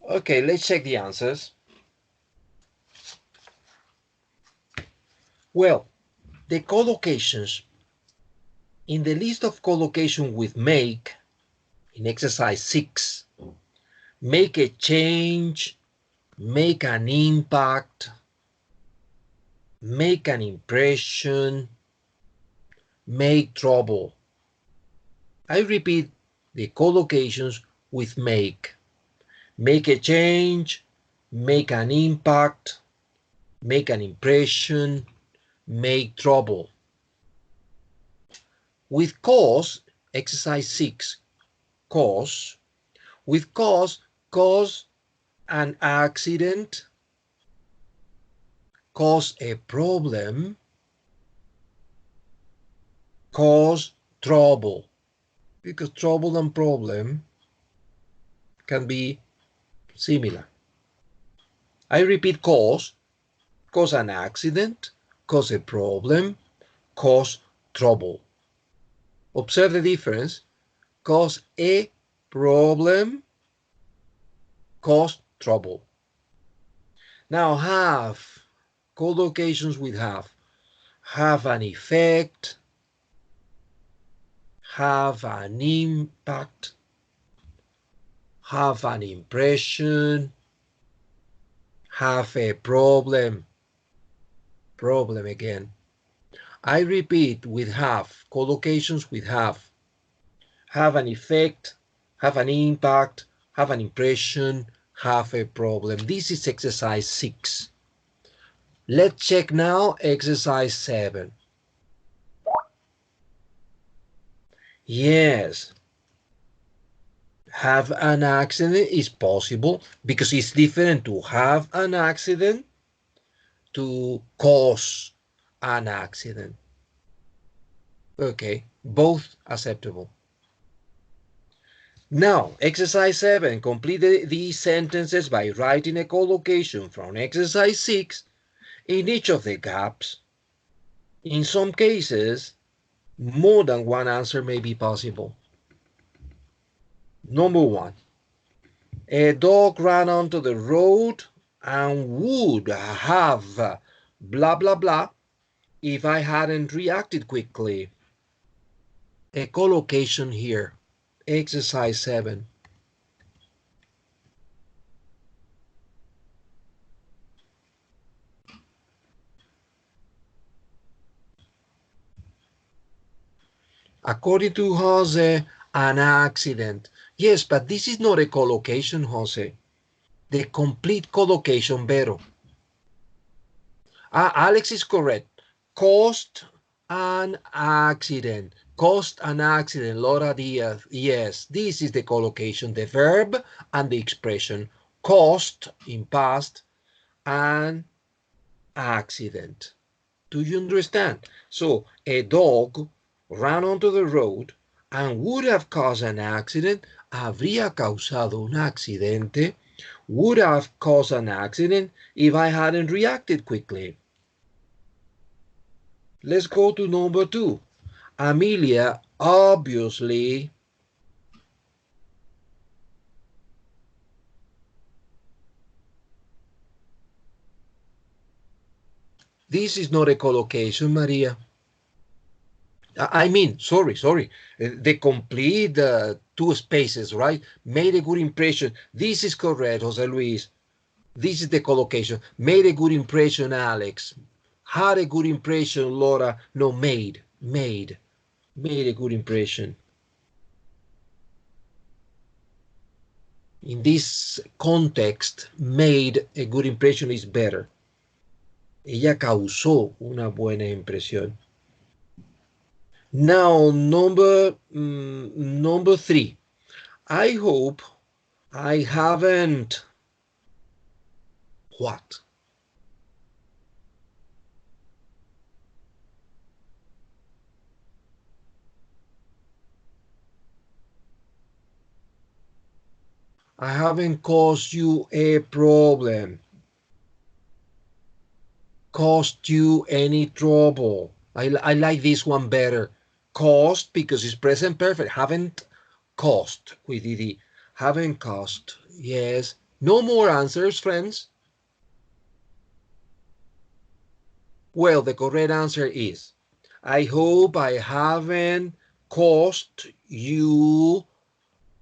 Okay, let's check the answers. Well, the collocations. In the list of collocation with make, in exercise 6, make a change, make an impact, make an impression, make trouble. I repeat the collocations with make. Make a change, make an impact, make an impression, make trouble. With cause, exercise 6, cause. With cause an accident, cause a problem, cause trouble. Because trouble and problem can be similar. I repeat, cause an accident, cause a problem, cause trouble. Observe the difference. Cause a problem, cause trouble. Now have, collocations with have an effect, have an impact, have an impression, have a problem again. I repeat, with have, collocations with have an effect, have an impact, have an impression, have a problem. This is exercise 6. Let's check now exercise 7. Yes, have an accident is possible because it's different to have an accident to cause an accident. Okay, both acceptable. Now, exercise 7, complete these sentences by writing a collocation from exercise 6 in each of the gaps. In some cases, more than one answer may be possible. Number 1, a dog ran onto the road and would have blah, blah, blah if I hadn't reacted quickly. A collocation here, exercise 7. According to Jose, an accident. Yes, but this is not a collocation, Jose. The complete collocation, Vero. Alex is correct. Caused an accident. Caused an accident, Laura Diaz. Yes, this is the collocation, the verb and the expression. Caused in past an accident. Do you understand? So a dog ran onto the road and would have caused an accident, habría causado un accidente, would have caused an accident if I hadn't reacted quickly. Let's go to number 2. Amelia obviously this is not a collocation, Maria. I mean, sorry. The complete 2 spaces, right? Made a good impression. This is correct, Jose Luis. This is the collocation. Made a good impression, Alex. Had a good impression, Laura. No, made a good impression. In this context, made a good impression is better. Ella causó una buena impresión. Now, number 3. I hope I haven't what? I haven't caused you a problem. Caused you any trouble. I like this one better. Caused because it's present perfect. Haven't caused with ed. Haven't caused. Yes. No more answers, friends? Well, the correct answer is, I hope I haven't caused you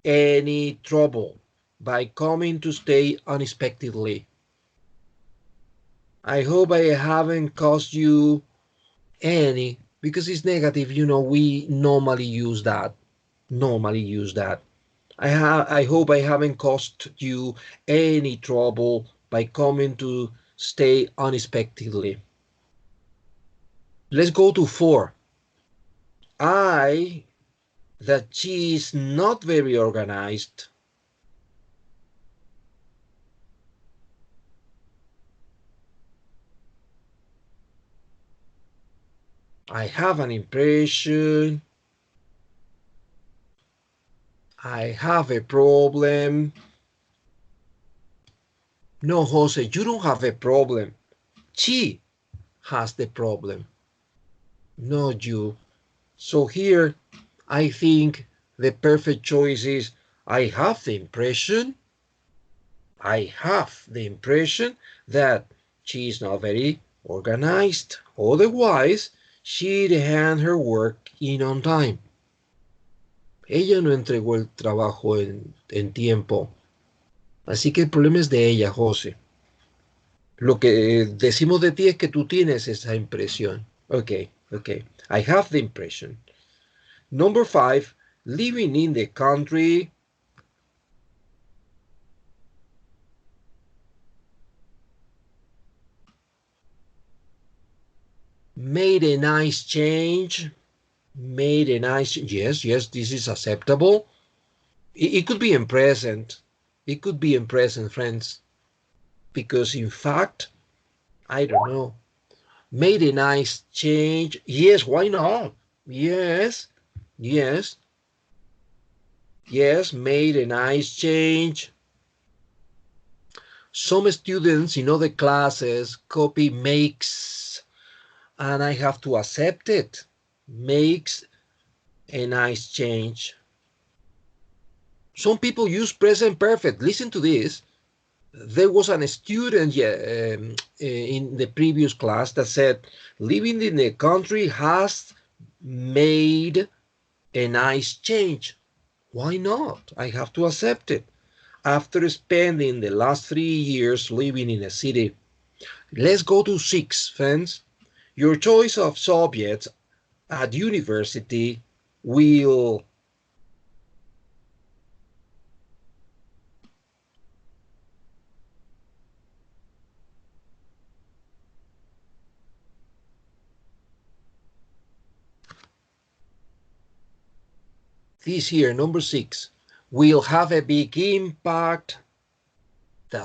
any trouble by coming to stay unexpectedly. I hope I haven't caused you any, because it's negative, you know, we normally use that. I hope I haven't caused you any trouble by coming to stay unexpectedly. Let's go to 4. That she is not very organized. I have an impression. I have a problem. No, Jose, you don't have a problem. She has the problem, not you. So here, I think the perfect choice is, I have the impression that she is not very organized. Otherwise, she'd hand her work in on time. Ella no entregó el trabajo en tiempo. Así que el problema es de ella, José. Lo que decimos de ti es que tú tienes esa impresión. Okay. I have the impression. Number 5, living in the country. Made a nice change. Yes, this is acceptable. It could be in present. It could be in present, friends. Because in fact, I don't know. Made a nice change. Yes, why not? Yes, made a nice change. Some students in other classes copy makes, and I have to accept it. Makes a nice change. Some people use present perfect. Listen to this. There was a student in the previous class that said, living in the country has made a nice change. Why not? I have to accept it. After spending the last 3 years living in a city. Let's go to 6, friends. Your choice of subjects at university will this here, number 6, will have a big impact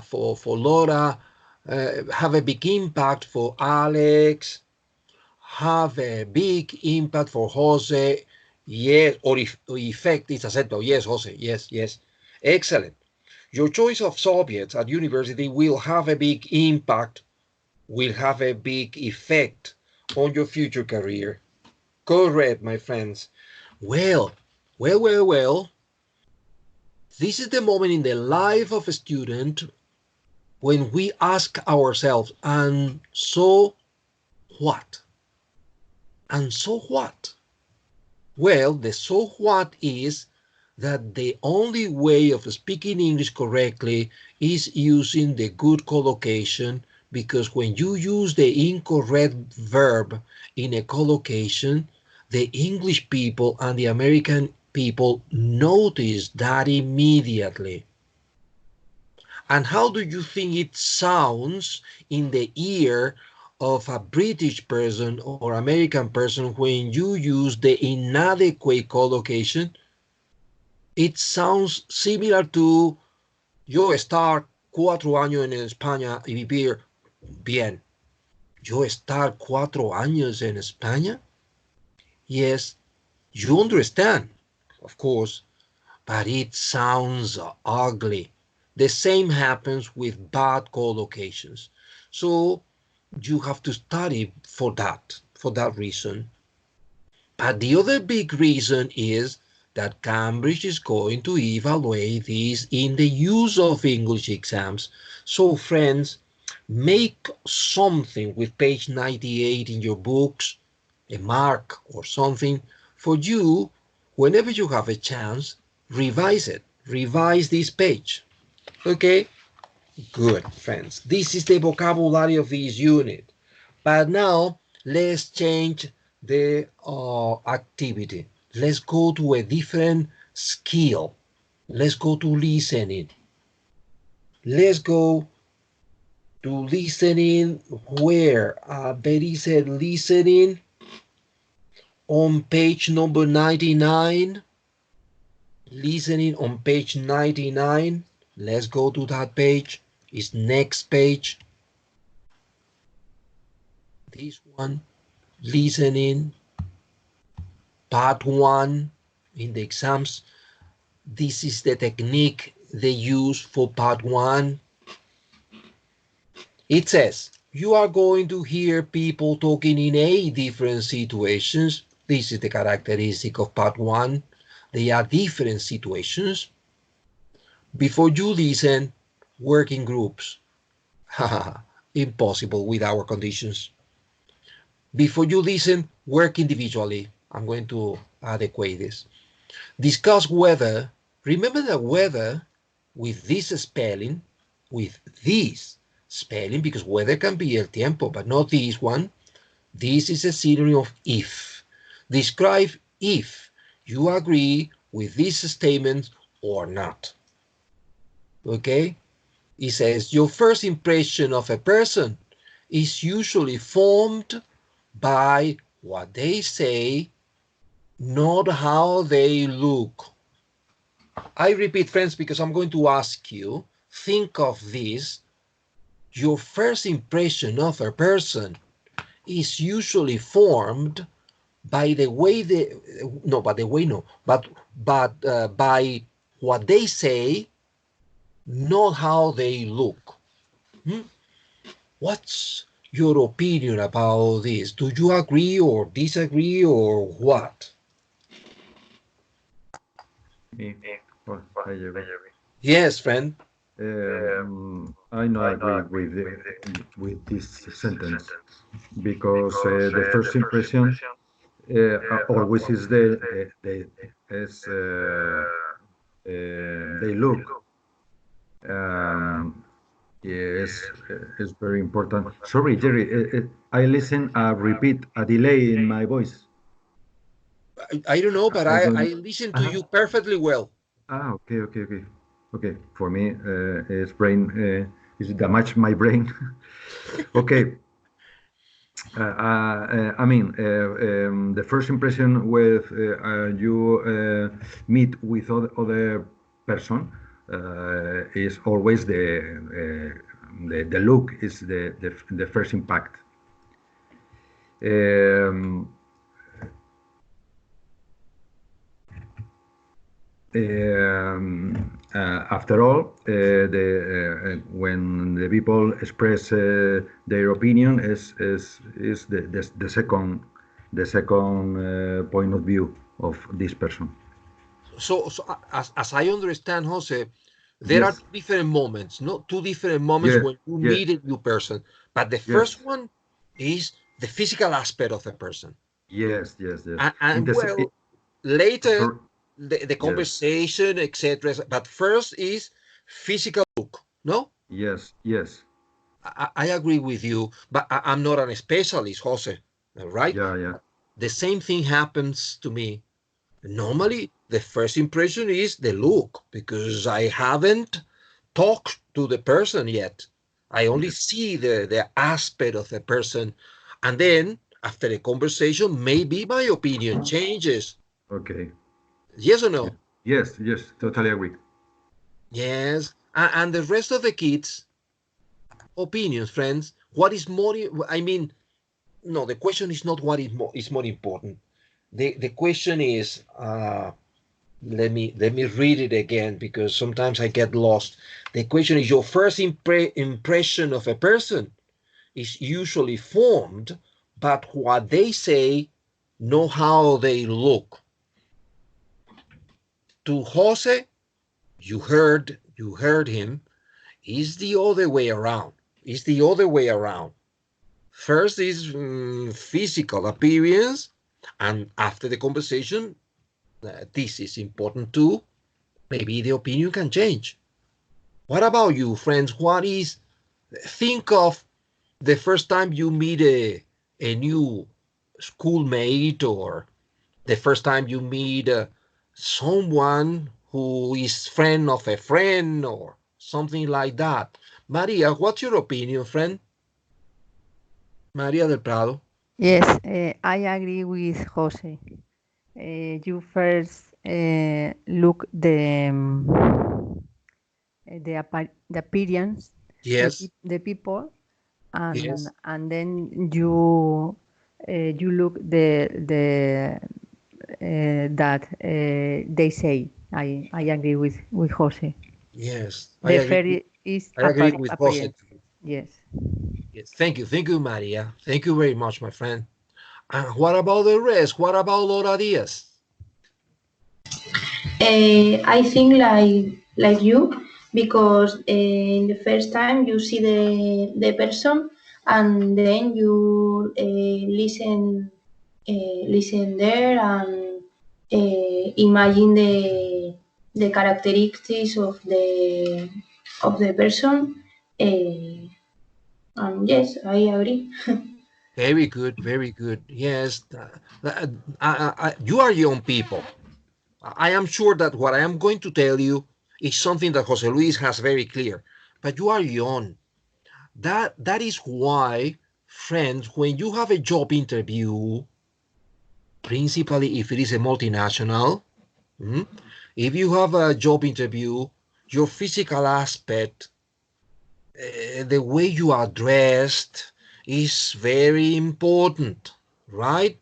for Laura, have a big impact for Alex, have a big impact for Jose. Yes, or effect is acceptable. Yes, Jose, yes. Excellent. Your choice of subjects at university will have a big impact, will have a big effect on your future career. Correct, my friends. Well. This is the moment in the life of a student when we ask ourselves, and so what? And so what? Well, the so what is that the only way of speaking English correctly is using the good collocation, because when you use the incorrect verb in a collocation, the English people and the American people notice that immediately. And how do you think it sounds in the ear of a British person or American person when you use the inadequate collocation? It sounds similar to yo estar 4 años en España y vivir bien. Yo estar 4 años en España? Yes, you understand, of course, but it sounds ugly. The same happens with bad collocations. So you have to study for that reason. But the other big reason is that Cambridge is going to evaluate this in the use of English exams. So friends, make something with page 98 in your books, a mark or something, for you, whenever you have a chance, revise it. Revise this page. Okay? Good, friends. This is the vocabulary of this unit. But now, let's change the activity. Let's go to a different skill. Let's go to listening. Let's go to listening where? Betty said listening on page number 99. Listening on page 99. Let's go to that page. It's next page. This one. Listening. Part 1 in the exams. This is the technique they use for part 1. It says, you are going to hear people talking in 8 different situations. This is the characteristic of part 1. They are different situations. Before you listen, work in groups. Impossible with our conditions. Before you listen, work individually. I'm going to adequate this. Discuss weather. Remember that weather with this spelling, because weather can be el tiempo, but not this one. This is a synonym of if. Describe if you agree with this statement or not. Okay? It says, your first impression of a person is usually formed by what they say, not how they look. I repeat, friends, because I'm going to ask you, think of this. Your first impression of a person is usually formed by the way by what they say, not how they look. What's your opinion about this? Do you agree or disagree or what? Yes, friend. I not agree with this sentence because the first impression always is they look. Yes, it's very important. Sorry, Jerry, I listen repeat a delay in my voice. I don't know, but I listen to you perfectly well. Okay. For me, it's brain is damage my brain. Okay. The first impression with you meet with other person is always the look is the first impact. After all, when the people express their opinion is the second point of view of this person. So as I understand, Jose, there are different moments, two different moments when you meet a new person. But the first one is the physical aspect of the person. Yes. And later the conversation, etc. But first is physical look, no? Yes. I agree with you, but I'm not a specialist, Jose, right? Yeah. The same thing happens to me. Normally, the first impression is the look, because I haven't talked to the person yet. I only see the aspect of the person. And then, after the conversation, maybe my opinion changes. Okay. Yes or no? Yes, totally agree. Yes. And the rest of the kids, opinions, friends. What is more, no, the question is not what is more important. The question is, let me read it again, because sometimes I get lost. The question is, your first impression of a person is usually formed by what they say, not how they look. To Jose, you heard him, is the other way around. It's the other way around. First is physical appearance, and after the conversation, this is important too. Maybe the opinion can change. What about you, friends? Think of the first time you meet a new schoolmate, or the first time you meet someone who is friend of a friend or something like that. Maria, what's your opinion, friend? Maria del Prado. Yes, I agree with Jose. You first look the appearance, Yes. the people, and Yes. and then you look the that they say. I agree with Jose. Yes. The first is I agree with Jose. appearance. Yes. Yes. Thank you, Maria. Thank you very much, my friend. And what about the rest? What about Laura Diaz? I think like you, because in the first time you see the person, and then you listen there, and imagine the characteristics of the person. And yes, I agree. Very good, very good. Yes, you are young people. I am sure that what I am going to tell you is something that Jose Luis has very clear, but you are young. That is why, friends, when you have a job interview, principally if it is a multinational, if you have a job interview, your physical aspect, the way you are dressed is very important, right?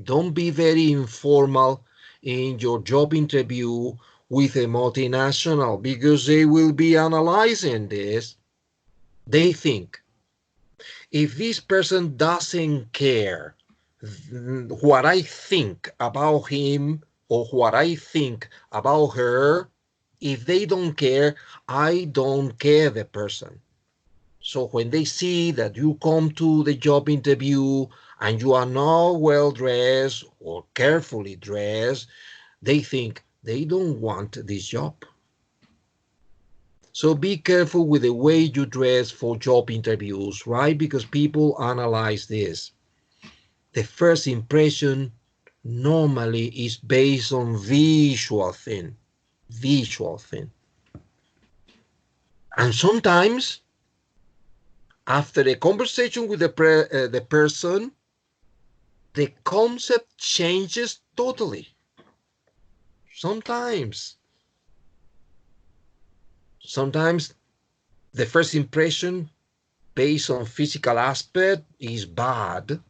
Don't be very informal in your job interview with a multinational, because they will be analyzing this. They think, if this person doesn't care what I think about him or what I think about her, if they don't care, I don't care the person. So when they see that you come to the job interview and you are not well dressed or carefully dressed, they think they don't want this job. So be careful with the way you dress for job interviews, right? Because people analyze this. The first impression normally is based on visual thing. And sometimes after a conversation with the person, the concept changes totally. Sometimes the first impression based on physical aspect is bad,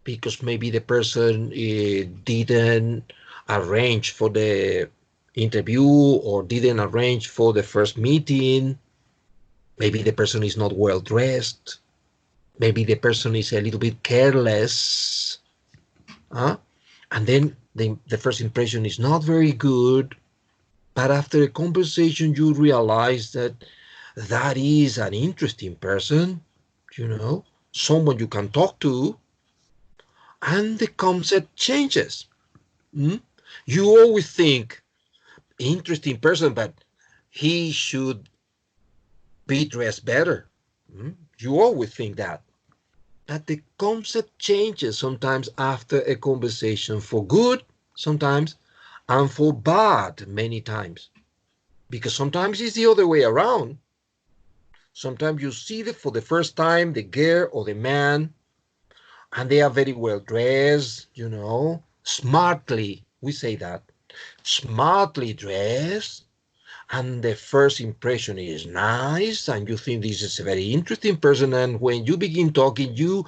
because maybe the person didn't arrange for the interview or didn't arrange for the first meeting. Maybe the person is not well dressed. Maybe the person is a little bit careless. And then the first impression is not very good. But after a conversation, you realize that that is an interesting person, someone you can talk to, and the concept changes. You always think, interesting person, but he should be dressed better. You always think that. But the concept changes sometimes after a conversation, for good sometimes, and for bad many times. Because sometimes it's the other way around. Sometimes you see for the first time the girl or the man, and they are very well dressed, smartly, we say that, smartly dressed, and the first impression is nice, and you think this is a very interesting person, and when you begin talking, you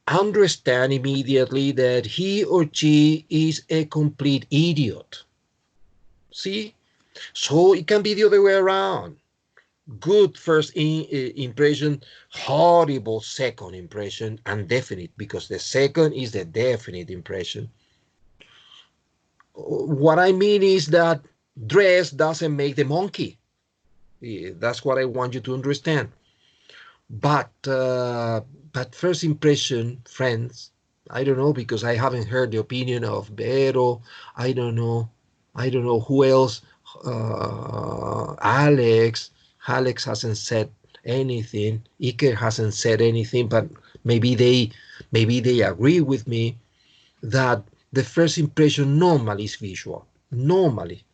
understand immediately that he or she is a complete idiot. See? So it can be the other way around. Good first impression, horrible second impression, and definite, because the second is the definite impression. What I mean is that dress doesn't make the monkey. That's what I want you to understand. But first impression, friends, I don't know, because I haven't heard the opinion of Vero. I don't know who else. Alex hasn't said anything. Iker hasn't said anything, but maybe they agree with me that the first impression normally is visual. Normally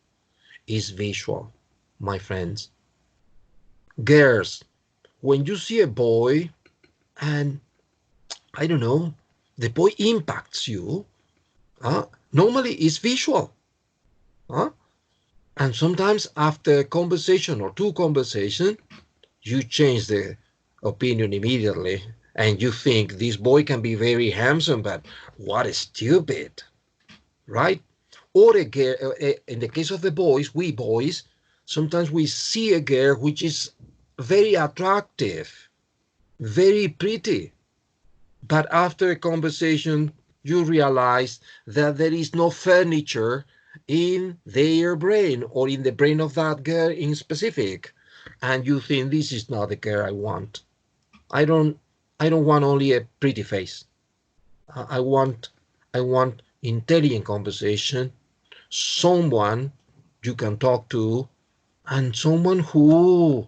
is visual, my friends. Girls, when you see a boy and I don't know, the boy impacts you, normally it's visual. And sometimes after a conversation or two conversations, you change the opinion immediately and you think this boy can be very handsome, but what a stupid, right? Or a girl, in the case of the boys, we boys, sometimes we see a girl which is very attractive, very pretty, but after a conversation, you realize that there is no furniture in their brain or in the brain of that girl in specific. And you think this is not the girl I want. I don't want only a pretty face. I want intelligent conversation, someone you can talk to, and someone who,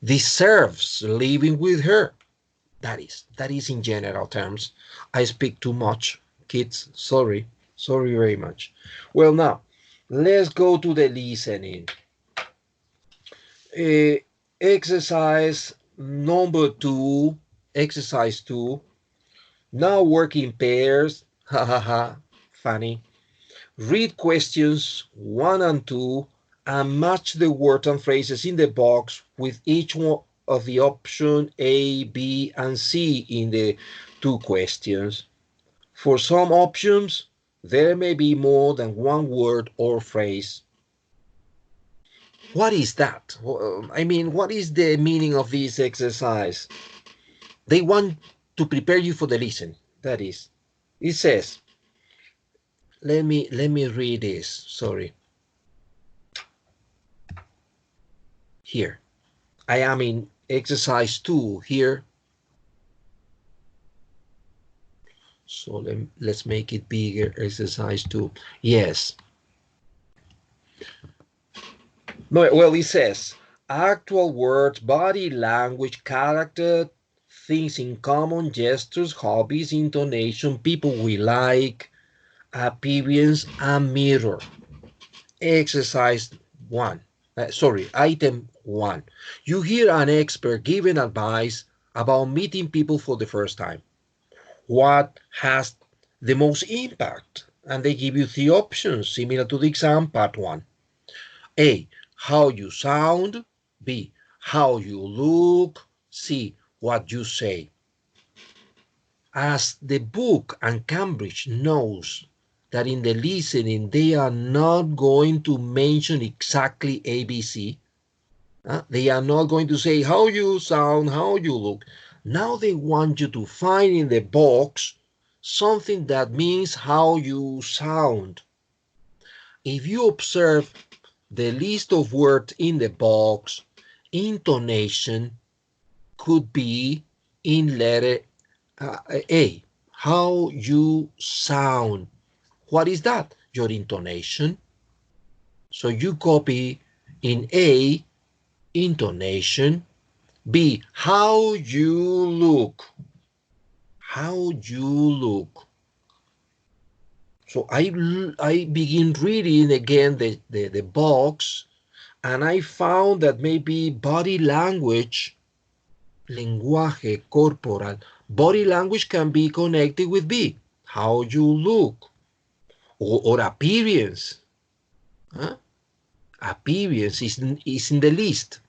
deserves living with her. That is in general terms. I speak too much, kids. Sorry very much. Well, now let's go to the listening. Exercise number 2, exercise 2. Now work in pairs. Ha ha ha. Funny. Read questions 1 and 2 and match the words and phrases in the box with each one of the option A, B, and C in the 2 questions. For some options, there may be more than one word or phrase. What is that? I mean, what is the meaning of this exercise? They want to prepare you for the listen. That is, it says, let me read this. Sorry. Here, I am in exercise 2 here. So let's make it bigger. Exercise 2. Yes. Well, it says actual words, body language, character, things in common, gestures, hobbies, intonation, people we like, appearance, and mirror. Exercise 1. Item 1. You hear an expert giving advice about meeting people for the first time. What has the most impact? And they give you 3 options, similar to the exam, part 1. A, how you sound. B, how you look. C, what you say. As the book and Cambridge knows that in the listening they are not going to mention exactly ABC. They are not going to say how you sound, how you look. Now they want you to find in the box something that means how you sound. If you observe the list of words in the box, intonation could be in letter A. How you sound. What is that? Your intonation. So you copy in A, intonation. B, how you look. How you look. So I begin reading again the box, and I found that maybe body language, lenguaje corporal, body language can be connected with B, how you look, or appearance. Appearance is in the list.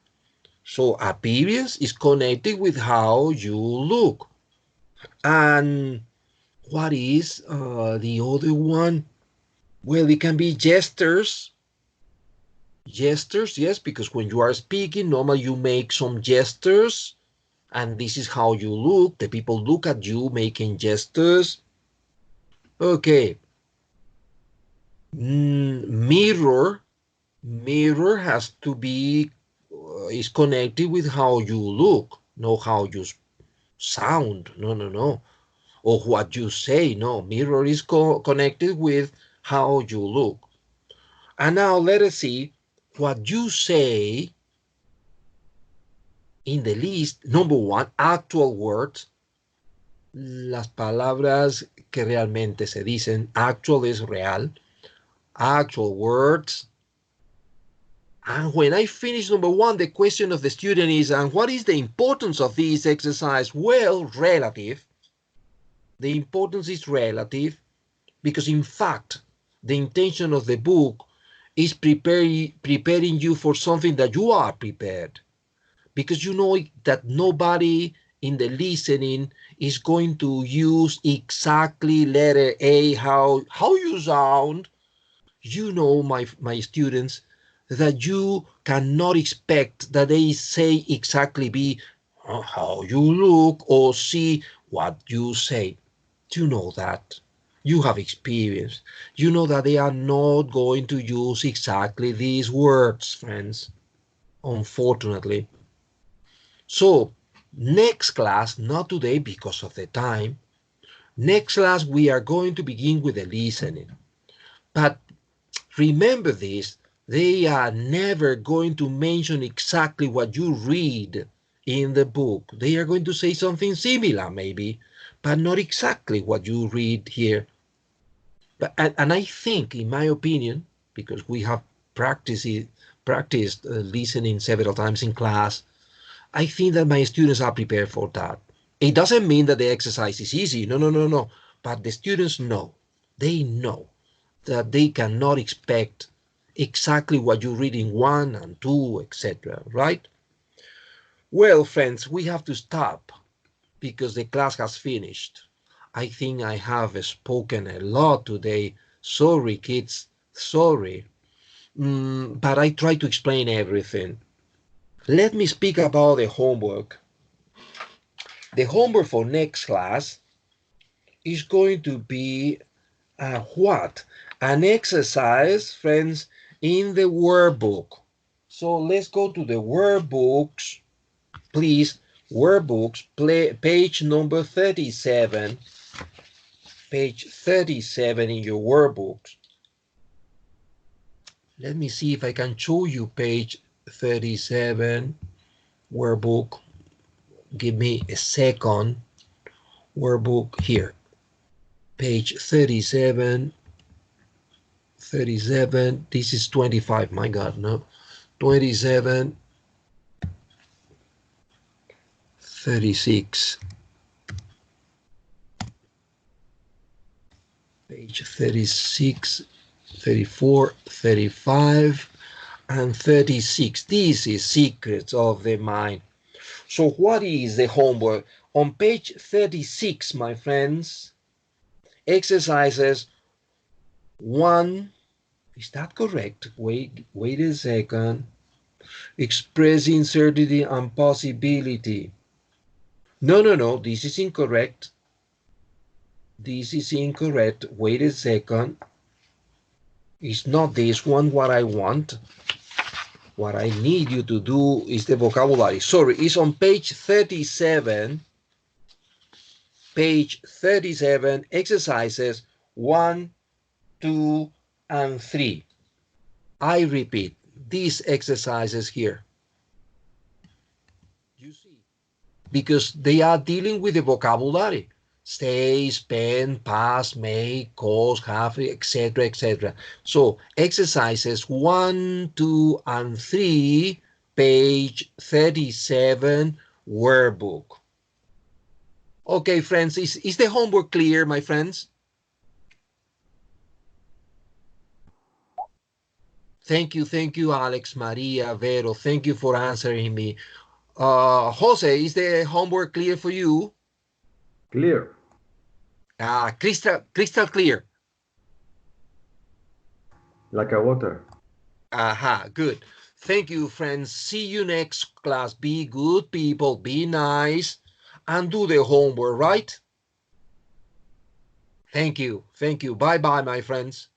So appearance is connected with how you look. And what is the other one? Well, it can be gestures. Gestures, yes, because when you are speaking, normally you make some gestures, and this is how you look. The people look at you making gestures. Okay. Mirror has to be is connected with how you look, not how you sound. No. Or what you say. No, mirror is connected with how you look. And now let us see what you say in the list. Number one, actual words. Las palabras que realmente se dicen. Actual es real. Actual words. And when I finish number one, the question of the student is, and what is the importance of this exercise? Well, relative. The importance is relative because, in fact, the intention of the book is preparing you for something that you are prepared. Because you know that nobody in the listening is going to use exactly letter A, how you sound. You know, my students, that you cannot expect that they say exactly B, how you look, or C, what you say. You know that. You have experience. You know that they are not going to use exactly these words, friends, unfortunately. So, next class, not today because of the time, next class we are going to begin with the listening. But remember this, they are never going to mention exactly what you read in the book. They are going to say something similar, maybe, but not exactly what you read here. But, and I think, in my opinion, because we have practiced listening several times in class, I think that my students are prepared for that. It doesn't mean that the exercise is easy. No. But the students know. They know that they cannot expect exactly what you read in 1 and 2, etc. Right? Well, friends, we have to stop because the class has finished. I think I have spoken a lot today. Sorry, kids. Sorry. But I try to explain everything. Let me speak about the homework. The homework for next class is going to be what? An exercise, friends, in the workbook. So let's go to the workbooks, please. Workbooks, page number 37. Page 37 in your workbooks. Let me see if I can show you page 37 workbook. Give me a second. Workbook here. Page 37. This is 25. My God, no. 27. 36. Page 36, 34, 35, and 36. This is Secrets of the Mind. So what is the homework? On page 36, my friends, exercises 1, is that correct? Wait a second. Express uncertainty and possibility. No, this is incorrect. This is incorrect. Wait a second. It's not this one what I want. What I need you to do is the vocabulary. Sorry, it's on page 37. Page 37, exercises 1, 2, and 3. I repeat, these exercises here. You see, because they are dealing with the vocabulary. Stay, spend, pass, make, cause, have, etc., etc. So exercises 1, 2, and 3, page 37, workbook. Okay, friends, is the homework clear, my friends? Thank you, Alex, Maria, Vero. Thank you for answering me. Jose, is the homework clear for you? Clear. Crystal clear. Like a water. Aha, good. Thank you, friends. See you next class. Be good people, be nice, and do the homework, right? Thank you. Bye-bye, my friends.